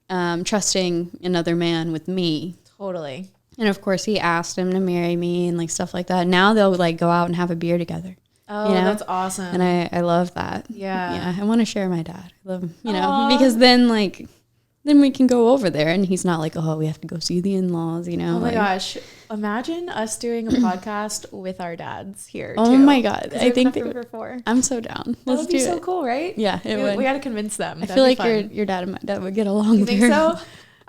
trusting another man with me. Totally. And of course he asked him to marry me and like stuff like that. Now they'll like go out and have a beer together. Oh, that's awesome. And I love that. Yeah. Yeah. I want to share my dad. I love him, because then we can go over there and he's not like, oh, we have to go see the in-laws, Oh my gosh. Imagine us doing a podcast with our dads here. Oh too. my God. I think before. I'm so down. Let's do it. So cool, right? Yeah, it would. We got to convince them. I feel like your dad and my dad would get along. You think so?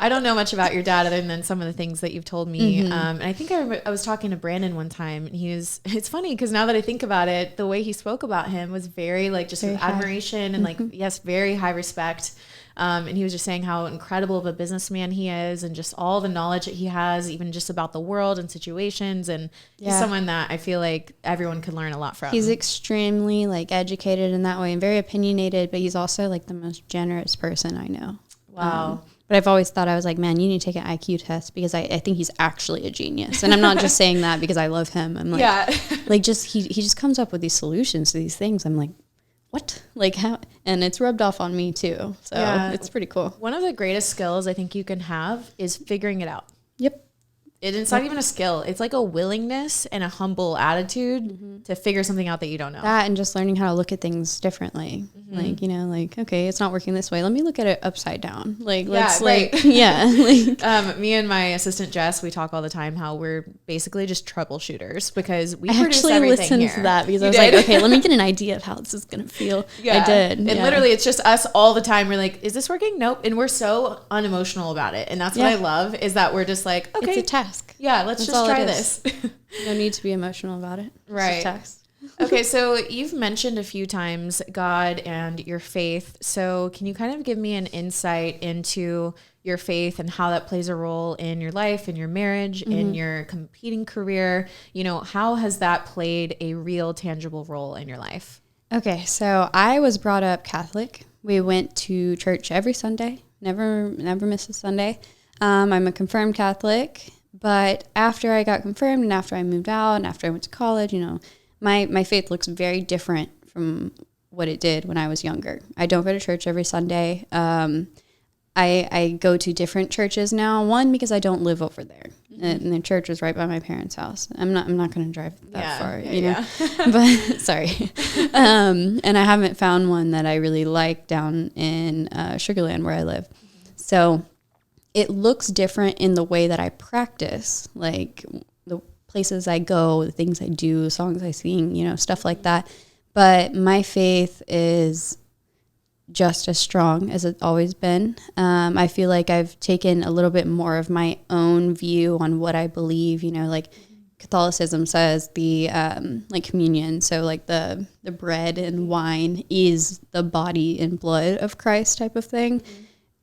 I don't know much about your dad other than some of the things that you've told me. And I think I was talking to Brandon one time, and it's funny because now that I think about it, the way he spoke about him was very like just with admiration and like, yes, very high respect. And he was just saying how incredible of a businessman he is and just all the knowledge that he has, even just about the world and situations. And he's someone that I feel like everyone could learn a lot from. He's extremely like educated in that way and very opinionated, but he's also like the most generous person I know. Wow. But I've always thought, I was like, man, you need to take an IQ test because I think he's actually a genius. And I'm not just saying that because I love him. I'm like, like just, he just comes up with these solutions to these things. I'm like, what? Like how? And it's rubbed off on me too. So it's pretty cool. One of the greatest skills I think you can have is figuring it out. Yep. It's not even a skill. It's like a willingness and a humble attitude to figure something out that you don't know. That and just learning how to look at things differently. Like, you know, like, okay, it's not working this way. Let me look at it upside down. Like, let's like, me and my assistant Jess, we talk all the time how we're basically just troubleshooters because we I produce actually everything listened here. to that because I was like, okay, let me get an idea of how this is going to feel. I did. And literally it's just us all the time. We're like, is this working? Nope. And we're so unemotional about it. And that's what I love is that we're just like, okay, it's a task. Yeah, let's just try this. No need to be emotional about it. Right. It's just text. Okay, so you've mentioned a few times God and your faith. So can you kind of give me an insight into your faith and how that plays a role in your life, in your marriage, in your competing career? You know, how has that played a real tangible role in your life? Okay, so I was brought up Catholic. We went to church every Sunday. Never missed a Sunday. I'm a confirmed Catholic. But after I got confirmed and after I moved out and after I went to college, you know, my faith looks very different from what it did when I was younger. I don't go to church every Sunday. I go to different churches now. One, because I don't live over there, and the church is right by my parents' house. I'm not going to drive that far, you know. But sorry, and I haven't found one that I really like down in Sugar Land where I live. So it looks different in the way that I practice, like the places I go, the things I do, songs I sing, you know, stuff like that. But my faith is just as strong as it's always been. I feel like I've taken a little bit more of my own view on what I believe, you know, like Catholicism says the like communion. So like the bread and wine is the body and blood of Christ type of thing.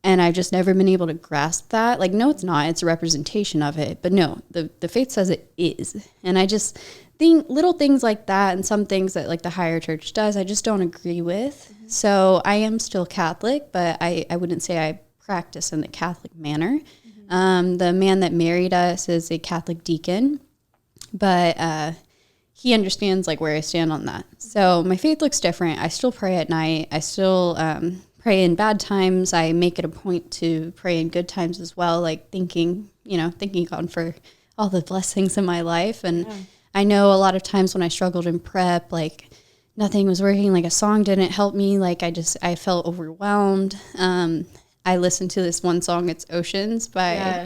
And I've just never been able to grasp that. Like, no, it's not. It's a representation of it. But no, the faith says it is. And I just think little things like that and some things that like the higher church does, I just don't agree with. So I am still Catholic, but I wouldn't say I practice in the Catholic manner. The man that married us is a Catholic deacon, but he understands like where I stand on that. So my faith looks different. I still pray at night. I still pray in bad times. I make it a point to pray in good times as well, like thanking God for all the blessings in my life. And I know a lot of times when I struggled in prep, like nothing was working, like a song didn't help me. Like I felt overwhelmed. I listened to this one song, it's Oceans by,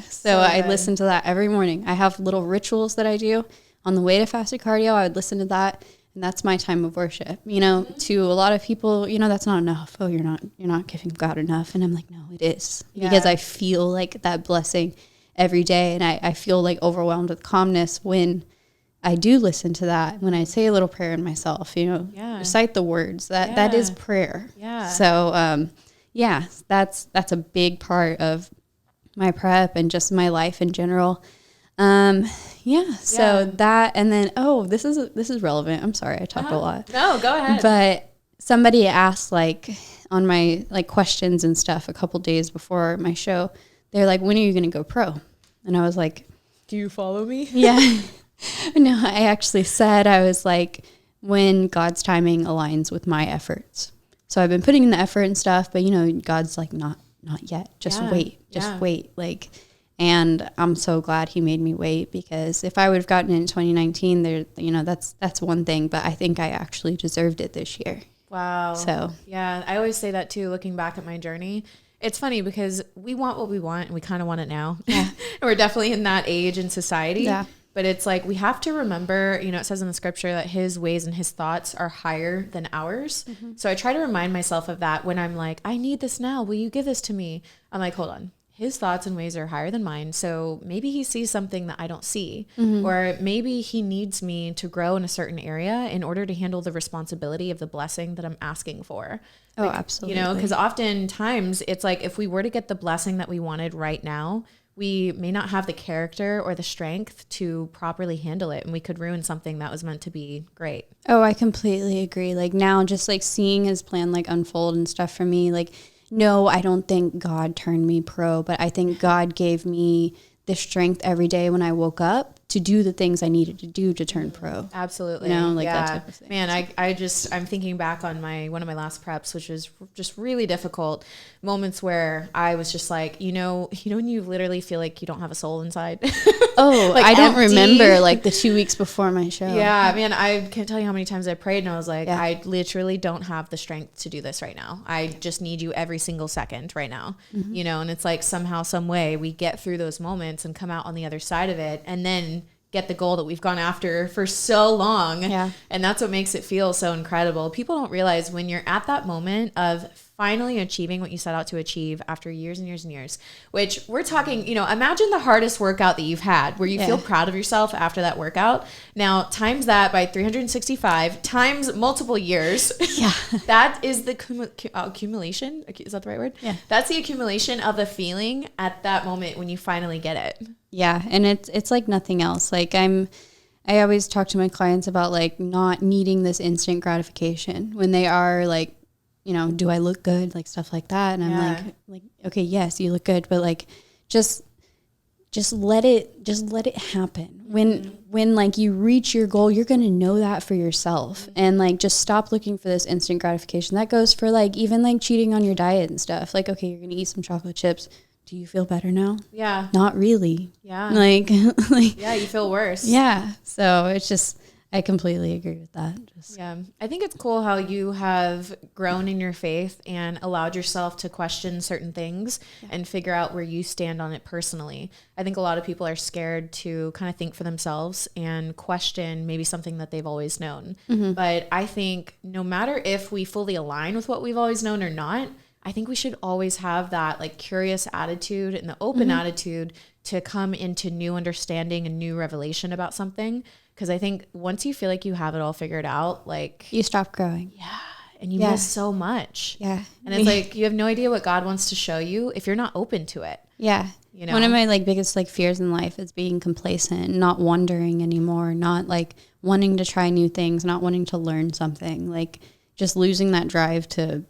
So I listen to that every morning. I have little rituals that I do on the way to fasted cardio. I would listen to that. And that's my time of worship. You know, to a lot of people, you know, that's not enough. Oh, you're not giving God enough. And I'm like, no, it is. Because I feel like that blessing every day. And I feel like overwhelmed with calmness when I do listen to that. When I say a little prayer in myself, you know, recite the words. That is prayer. Yeah. So, that's a big part of my prep and just my life in general. So that, and then, this is relevant. I'm sorry. I talked a lot. No, go ahead. But somebody asked like on my like questions and stuff a couple days before my show, they're like, when are you going to go pro? And I was like, do you follow me? Yeah. No, I actually said, I was like, when God's timing aligns with my efforts. So I've been putting in the effort and stuff, but you know, God's like, not yet. Just wait. Like, and I'm so glad he made me wait, because if I would have gotten it in 2019, there, you know, that's one thing, but I think I actually deserved it this year. Wow. So yeah, I always say that too, looking back at my journey. It's funny because we want what we want and we kind of want it now. Yeah. And we're definitely in that age in society. Yeah. But it's like, we have to remember, you know, it says in the scripture that his ways and his thoughts are higher than ours. Mm-hmm. So I try to remind myself of that when I'm like, I need this now. Will you give this to me? I'm like, hold on. his thoughts and ways are higher than mine. So maybe he sees something that I don't see, or maybe he needs me to grow in a certain area in order to handle the responsibility of the blessing that I'm asking for. Oh, absolutely. You know, because oftentimes it's like, if we were to get the blessing that we wanted right now, we may not have the character or the strength to properly handle it. And we could ruin something that was meant to be great. Oh, I completely agree. Like now, just like seeing his plan like unfold and stuff for me, like, no, I don't think God turned me pro, but I think God gave me the strength every day when I woke up to do the things I needed to do to turn pro. Absolutely. You know, like that type of thing. Man, I'm thinking back on one of my last preps, which was just really difficult moments where I was just like, you know, when you literally feel like you don't have a soul inside. Oh, like I don't empty. remember like the 2 weeks before my show. Yeah, man, I can't tell you how many times I prayed and I was like, I literally don't have the strength to do this right now. I just need you every single second right now, you know, and it's like somehow, some way we get through those moments and come out on the other side of it and then get the goal that we've gone after for so long. Yeah. And that's what makes it feel so incredible. People don't realize when you're at that moment of finally achieving what you set out to achieve after years and years and years, which we're talking, you know, imagine the hardest workout that you've had where you feel proud of yourself after that workout. Now times that by 365 times multiple years. Yeah. That is the accumulation. Is that the right word? Yeah. That's the accumulation of the feeling at that moment when you finally get it. Yeah. And it's like nothing else. Like I always talk to my clients about like not needing this instant gratification when they are like, you know, do I look good? Like stuff like that. And I'm like, okay, yes, you look good, but like, just let it happen. When like you reach your goal, you're going to know that for yourself. And like, just stop looking for this instant gratification. That goes for like, even like cheating on your diet and stuff. Like, okay, you're going to eat some chocolate chips. Do you feel better now? Yeah. Not really. Yeah. Like, yeah, you feel worse. Yeah. So it's just, I completely agree with that. Yeah. I think it's cool how you have grown in your faith and allowed yourself to question certain things and figure out where you stand on it personally. I think a lot of people are scared to kind of think for themselves and question maybe something that they've always known. But I think no matter if we fully align with what we've always known or not, I think we should always have that like curious attitude and the open attitude to come into new understanding and new revelation about something. Because I think once you feel like you have it all figured out, like you stop growing. Yeah. And you miss so much. Yeah. And it's like, you have no idea what God wants to show you if you're not open to it. Yeah. You know, one of my like biggest like fears in life is being complacent, not wondering anymore, not like wanting to try new things, not wanting to learn something, like just losing that drive to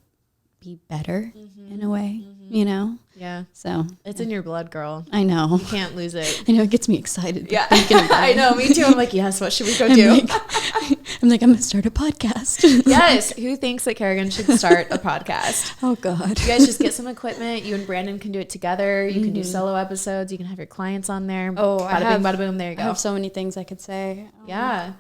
be better in a way, you know? Yeah. So it's in your blood, girl. I know. You can't lose it. I know. It gets me excited. Yeah. I know. Me too. I'm like, yes, what should we go do? I'm going to start a podcast. Yes. Who thinks that Kerigan should start a podcast? Oh, God. You guys just get some equipment. You and Brandon can do it together. You can do solo episodes. You can have your clients on there. Oh, bada boom. There you go. I have so many things I could say. Yeah.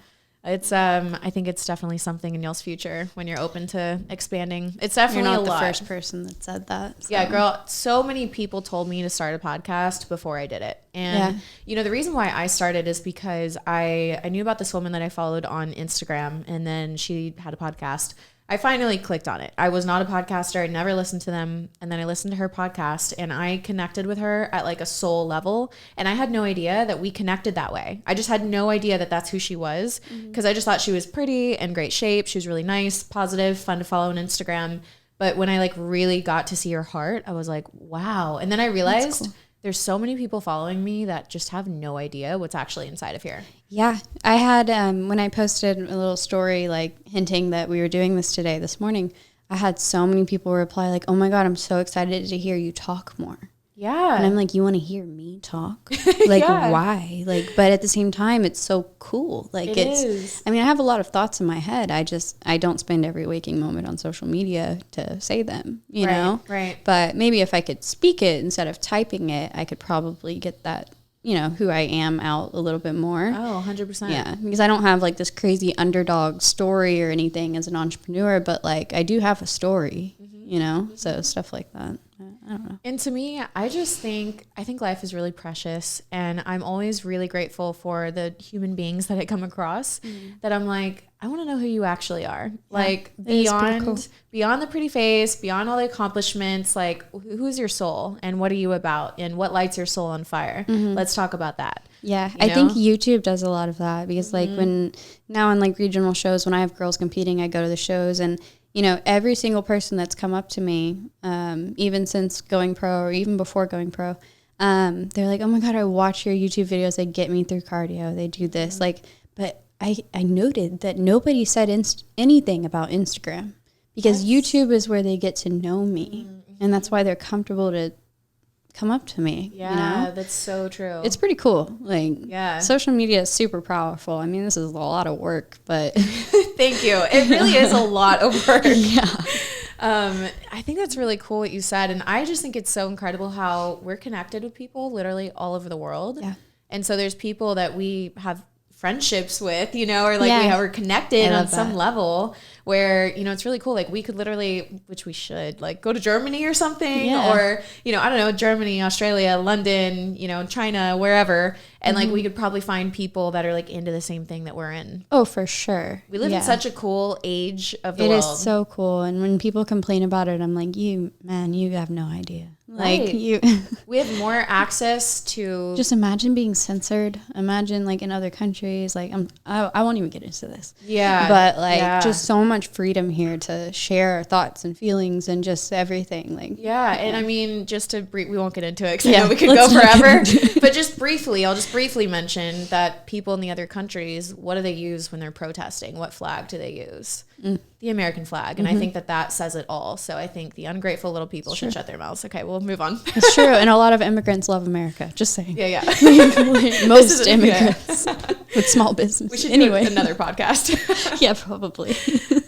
It's I think it's definitely something in y'all's future when you're open to expanding. It's definitely You're not a the lot. first person that said that. So. Yeah, girl, so many people told me to start a podcast before I did it. And you know, the reason why I started is because I knew about this woman that I followed on Instagram, and then she had a podcast. I finally clicked on it. I was not a podcaster. I never listened to them. And then I listened to her podcast and I connected with her at like a soul level. And I had no idea that we connected that way. I just had no idea that that's who she was, because I just thought she was pretty and great shape. She was really nice, positive, fun to follow on Instagram. But when I like really got to see her heart, I was like, wow. And then I realized there's so many people following me that just have no idea what's actually inside of here. Yeah. I had, when I posted a little story, like hinting that we were doing this morning, I had so many people reply like, oh my God, I'm so excited to hear you talk more. Yeah. And I'm like, you want to hear me talk? Like, why? Like, but at the same time, it's so cool. Like it's, I mean, I have a lot of thoughts in my head. I don't spend every waking moment on social media to say them, you know? Right. But maybe if I could speak it instead of typing it, I could probably get that, you know, who I am out a little bit more. Oh, 100%. Yeah. Because I don't have like this crazy underdog story or anything as an entrepreneur, but like I do have a story, you know? So stuff like that. I don't know. And to me, I think life is really precious, and I'm always really grateful for the human beings that I come across that I'm like, I want to know who you actually are. Like beyond the pretty face, beyond all the accomplishments, like who's your soul and what are you about and what lights your soul on fire? Let's talk about that. Yeah, I think YouTube does a lot of that because like when now in like regional shows, when I have girls competing, I go to the shows and you know, every single person that's come up to me, even since going pro or even before going pro, they're like, oh my God, I watch your YouTube videos. They get me through cardio. They do this. Like, but I noted that nobody said anything about Instagram because YouTube is where they get to know me. And that's why they're comfortable to come up to me. Yeah, you know? that's so true. It's pretty cool. Like, social media is super powerful. I mean, this is a lot of work, but thank you. It really is a lot of work. Yeah. I think that's really cool what you said. And I just think it's so incredible how we're connected with people literally all over the world. Yeah. And so there's people that we have friendships with, you know, or like we're connected on some level where, you know, it's really cool. Like we could literally, which we should, like go to Germany or something or, you know, I don't know, Germany, Australia, London, you know, China, wherever. And like we could probably find people that are like into the same thing that we're in. Oh, for sure. We live in such a cool age of the world. It is so cool. And when people complain about it, I'm like, you have no idea. Like we have more access to. Just imagine being censored. Imagine like in other countries, like I won't even get into this. Yeah. But like just so much freedom here to share our thoughts and feelings and just everything. Like and I mean, just to we won't get into it because I know we could go forever. But just briefly, I'll just briefly mention that people in the other countries, what do they use when they're protesting? What flag do they use? The American flag. And I think that says it all. So I think the ungrateful little people should shut their mouths. Okay, we'll move on. It's true. And a lot of immigrants love America. Just saying. Yeah. Most immigrants with small business. We should do another podcast. Yeah, probably.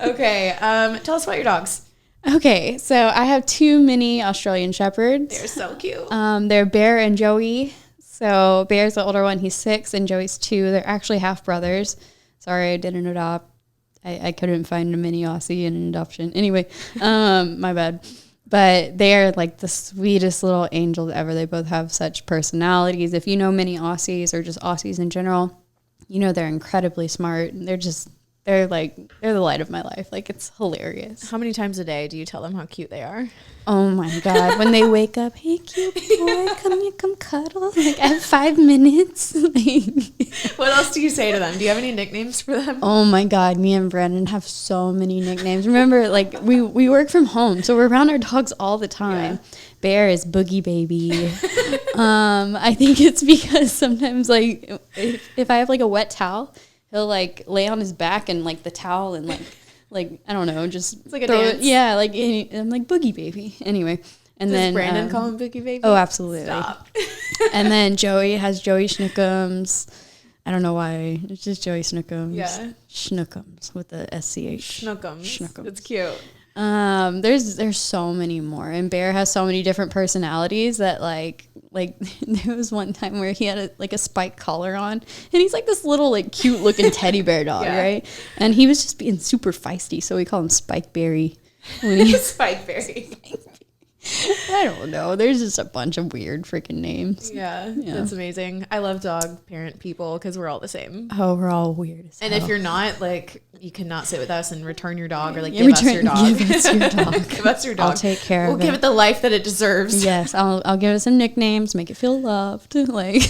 Okay. Tell us about your dogs. Okay. So I have 2 mini Australian Shepherds. They're so cute. They're Bear and Joey. So Bear's the older one. He's 6 and Joey's 2. They're actually half brothers. Sorry, I didn't adopt. I couldn't find a mini Aussie in an adoption. Anyway, my bad. But they are like the sweetest little angels ever. They both have such personalities. If you know mini Aussies or just Aussies in general, you know they're incredibly smart. They're the light of my life. Like, it's hilarious. How many times a day do you tell them how cute they are? Oh my God. When they wake up, hey, cute boy, come here, come cuddle. Like, I have 5 minutes. What else do you say to them? Do you have any nicknames for them? Oh my God. Me and Brandon have so many nicknames. Remember, like, we work from home, so we're around our dogs all the time. Yeah. Bear is Boogie Baby. I think it's because sometimes, like, if I have, like, a wet towel, he'll like lay on his back and like the towel and like I don't know, just it's like a dance. Yeah, like I'm like Boogie Baby. Anyway, and Does then Brandon call him Boogie Baby? Oh, absolutely. Stop. And then Joey has Joey Schnookums. I don't know why. It's just Joey Schnookums. Yeah. Schnookums with the SCH. Schnookums. It's cute. There's so many more, and Bear has so many different personalities that like there was one time where he had a spike collar on, and he's like this little like cute looking teddy bear dog, right? And he was just being super feisty, so we call him Spikeberry. Spikeberry. I don't know. There's just a bunch of weird freaking names. Yeah, that's amazing. I love dog parent people because we're all the same. Oh, we're all weird as hell. And if you're not, like, you cannot sit with us and return your dog or like give us your dog. Give us your dog. Give us your dog. I'll take care of it. We'll give it the life that it deserves. Yes, I'll give it some nicknames, make it feel loved. Like,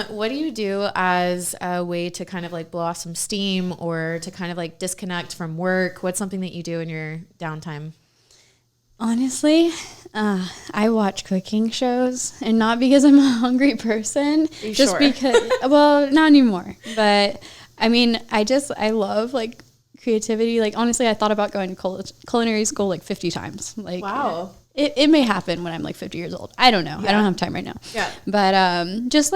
what do you do as a way to kind of like blow off some steam or to kind of like disconnect from work? What's something that you do in your downtime? Honestly, I watch cooking shows, and not because I'm a hungry person, just because, well, not anymore. But I mean, I love like creativity. Like, honestly, I thought about going to culinary school like 50 times. Like, wow. It may happen when I'm like 50 years old. I don't know. Yeah. I don't have time right now. Yeah. But just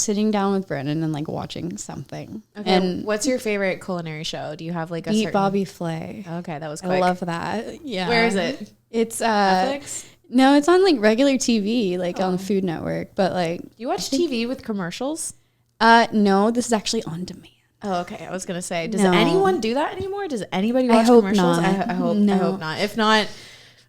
sitting down with Brandon and like watching something. Okay. And what's your favorite culinary show? Do you have like a Eat Bobby Flay. Okay, that was quick. I love that. Yeah. Where is it? It's Netflix? No, it's on like regular TV, like on the Food Network. But like, you watch TV with commercials? No, this is actually on demand. Oh, okay. I was gonna say, does anyone do that anymore? Does anybody watch commercials? I hope not. If not,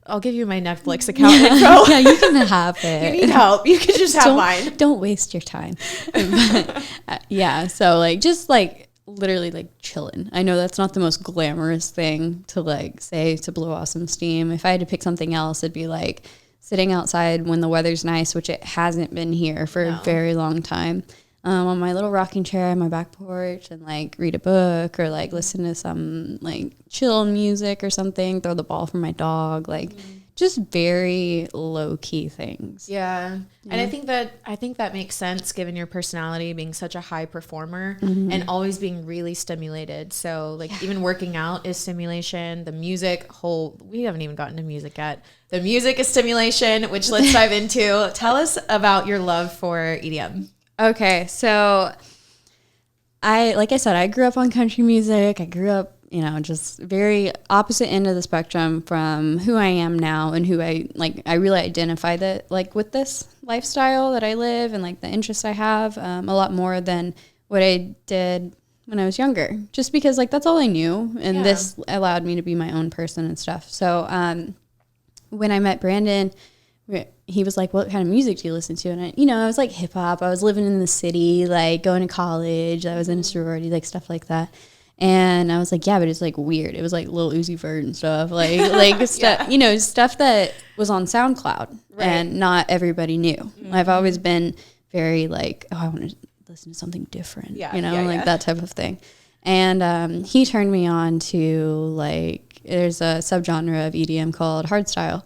I'll give you my Netflix account info. Yeah, you can have it. You need help. You can just have mine. Don't waste your time. But, yeah, so like just like literally like chilling. I know that's not the most glamorous thing to like say to blow off some steam. If I had to pick something else, it'd be like sitting outside when the weather's nice, which it hasn't been here for a very long time. On my little rocking chair on my back porch and like read a book or like listen to some like chill music or something, throw the ball for my dog, like just very low key things. Yeah. And I think that makes sense given your personality being such a high performer and always being really stimulated. So like even working out is stimulation. The music we haven't even gotten to music yet. The music is stimulation, which let's dive into. Tell us about your love for EDM. Okay, so like I said, I grew up on country music. I grew up, just very opposite end of the spectrum from who I am now and who I really identify with this lifestyle that I live and like the interests I have a lot more than what I did when I was younger, just because like that's all I knew. And this allowed me to be my own person and stuff. So when I met Brandon, he was like, what kind of music do you listen to? And I was like hip hop. I was living in the city, like going to college. I was in a sorority, like stuff like that. And I was like, yeah, but it's like weird. It was like Lil Uzi Vert and stuff, like stuff, stuff that was on SoundCloud and not everybody knew. I've always been very like, oh, I want to listen to something different, that type of thing. And he turned me on to like, there's a subgenre of EDM called hardstyle.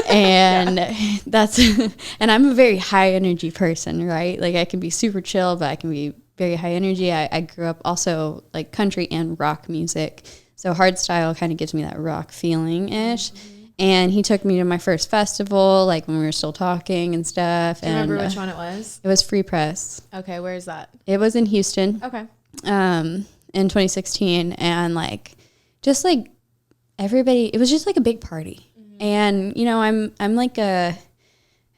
And and I'm a very high energy person, right? Like I can be super chill, but I can be very high energy. I grew up also like country and rock music. So hardstyle kind of gives me that rock feeling ish. And he took me to my first festival, like when we were still talking and stuff. Do you remember which one it was? It was Free Press. Okay, where is that? It was in Houston. Okay. In 2016. And like, just like everybody, it was just like a big party. And, I'm like I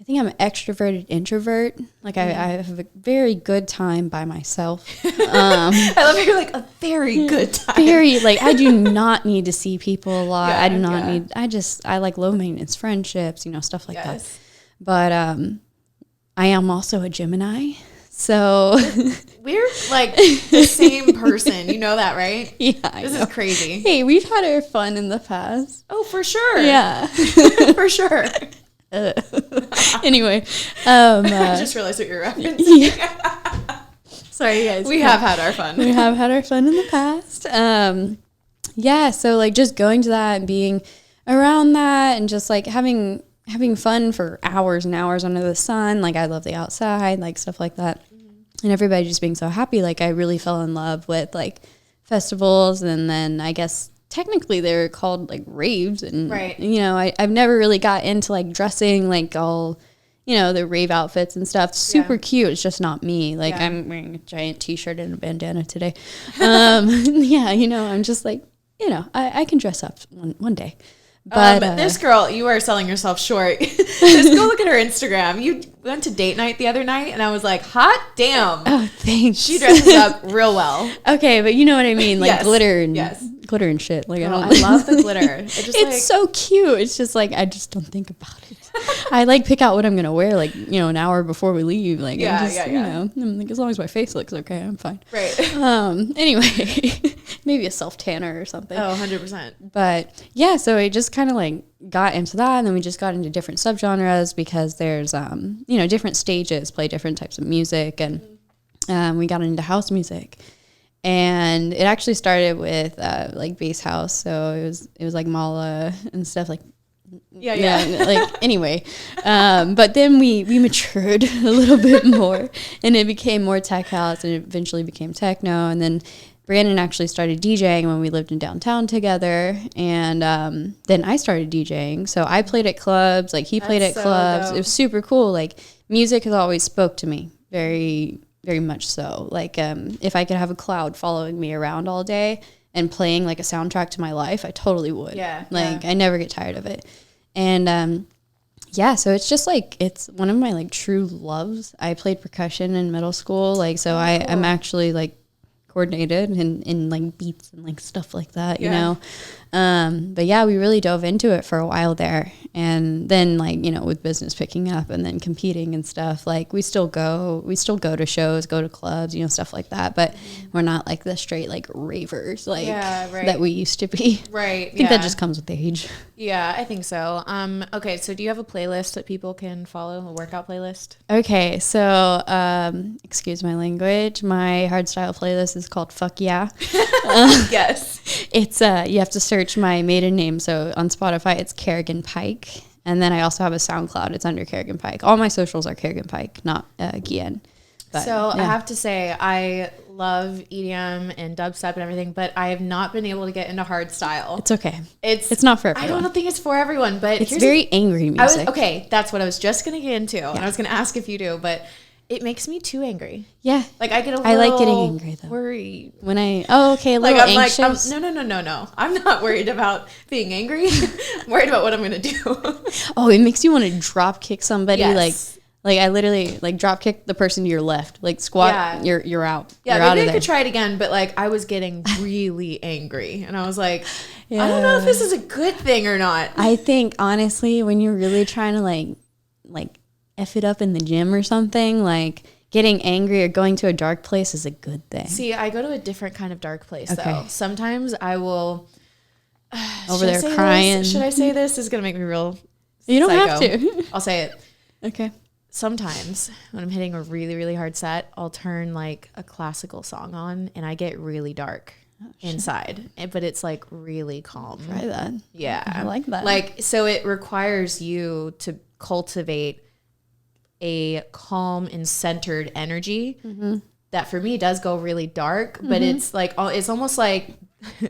think I'm an extroverted introvert. Like I have a very good time by myself. I love how you're like a very good time. Very, like I do not need to see people a lot. I do not need, I like low maintenance friendships, stuff like that. But I am also a Gemini. So we're like the same person. You know that, right? Yeah. This is crazy. Hey, we've had our fun in the past. Oh, for sure. Yeah. For sure. Anyway. I just realized what you're referencing. Yeah. Sorry, guys. We have had our fun. We have had our fun in the past. Yeah, so like just going to that and being around that and just like having fun for hours and hours under the sun. Like I love the outside, like stuff like that. And everybody just being so happy. Like I really fell in love with like festivals. And then I guess technically they're called like raves. And, I've never really got into like dressing like all, the rave outfits and stuff. Super cute. It's just not me. Like I'm wearing a giant t-shirt and a bandana today. I'm just like, I can dress up one day. But this girl, you are selling yourself short. Just go look at her Instagram. You went to date night the other night, and I was like, hot damn. Oh, thanks. She dresses up real well. Okay, but you know what I mean? Like glitter and shit. Like I love the glitter. It's so cute. It's just like, I just don't think about it. I like pick out what I'm going to wear, like, an hour before we leave. Like, I'm like, as long as my face looks okay, I'm fine. Right. Anyway, maybe a self tanner or something. Oh, 100%. But yeah, so I just kind of like got into that, and then we just got into different subgenres because there's, different stages play different types of music, and we got into house music. And it actually started with like bass house, so it was like Mala and stuff like. Like anyway, but then we matured a little bit more, and it became more tech house, and it eventually became techno. And then Brandon actually started DJing when we lived in downtown together, and then I started DJing. So I played at clubs, like he played at clubs. Dope. It was super cool. Like music has always spoke to me very, very much so. Like if I could have a cloud following me around all day and playing like a soundtrack to my life, I totally would. I never get tired of it. And so it's just like, it's one of my like true loves. I played percussion in middle school, like, so I'm actually like coordinated and like beats and like stuff like that, you know? But yeah, we really dove into it for a while there. And then like, you know, with business picking up and then competing and stuff, like we still go to shows, go to clubs, you know, stuff like that. But we're not like the straight like ravers like that we used to be. Right. I think that just comes with age. Yeah, I think so. Okay, so do you have a playlist that people can follow, a workout playlist? Okay, so excuse my language. My hardstyle playlist is called Fuck Yeah. Yes. It's you have to search my maiden name. So on Spotify, it's Kerigan Pike, and then I also have a SoundCloud. It's under Kerigan Pike. All my socials are Kerigan Pike, not Guillen. So I have to say, I love EDM and dubstep and everything, but I have not been able to get into hardstyle. It's okay. It's not for everyone. I don't think it's for everyone, but it's very angry music. Okay, that's what I was just gonna get into, and I was gonna ask if you do, but it makes me too angry. Yeah, like I get a little. I like getting angry though. Worried when I a little I'm anxious. Like, no. I'm not worried about being angry. I'm worried about what I'm gonna do. Oh, it makes you want to drop kick somebody. Yes. Like I literally like drop kick the person to your left, like squat, you're out. Yeah, you're maybe I could try it again, but like I was getting really angry and I was like, I don't know if this is a good thing or not. I think honestly, when you're really trying to like F it up in the gym or something, like getting angry or going to a dark place is a good thing. See, I go to a different kind of dark place though. Sometimes I will over there crying. Should I say this? This is gonna make me real You don't psycho. have to. I'll say it. Okay. Sometimes when I'm hitting a really, really hard set, I'll turn like a classical song on and I get really dark inside, but it's like really calm. Try that. Yeah. I like that. Like, so it requires you to cultivate a calm and centered energy that for me does go really dark, but it's like, it's almost like,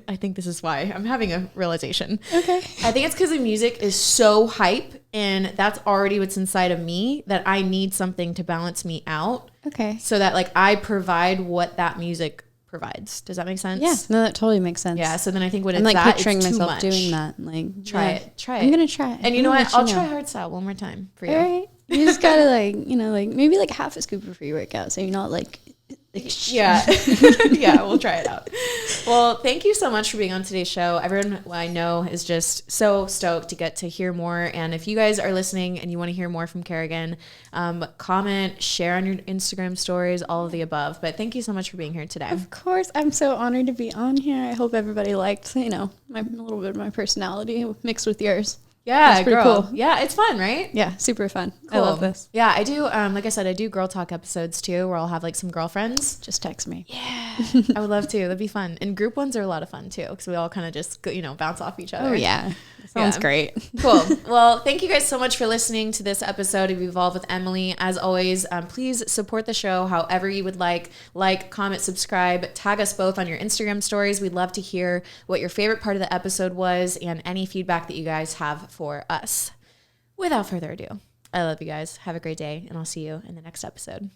I think this is why I'm having a realization. Okay. I think it's because the music is so hype and that's already what's inside of me that I need something to balance me out. Okay. So that like I provide what that music provides. Does that make sense? Yeah. No, that totally makes sense. Yeah. So then I think when I'm it's like that, picturing it's too myself much. doing that. Like Try it. I'm gonna try it. And you know what? I'll try hardstyle one more time for you. All right. You just gotta like, you know, like maybe like half a scoop before you work out, so you're not like. Yeah. Yeah, we'll try it out. Well, thank you so much for being on today's show. Everyone I know is just so stoked to get to hear more. And if you guys are listening and you want to hear more from Kerigan, comment, share on your Instagram stories, all of the above. But thank you so much for being here today. Of course. I'm so honored to be on here. I hope everybody liked, you know, a little bit of my personality mixed with yours. Yeah, it's pretty girl. cool. Yeah, it's fun, right? Yeah, super fun. Cool. I love this. Yeah, I do. Like I said, I do girl talk episodes too, where I'll have like some girlfriends. Just text me. Yeah, I would love to. That'd be fun. And group ones are a lot of fun too, because we all kind of just bounce off each other. Oh yeah, sounds great. Cool. Well, thank you guys so much for listening to this episode of Evolve with Emily. As always, please support the show however you would like, comment, subscribe, tag us both on your Instagram stories. We'd love to hear what your favorite part of the episode was and any feedback that you guys have for us. Without further ado, I love you guys. Have a great day, and I'll see you in the next episode.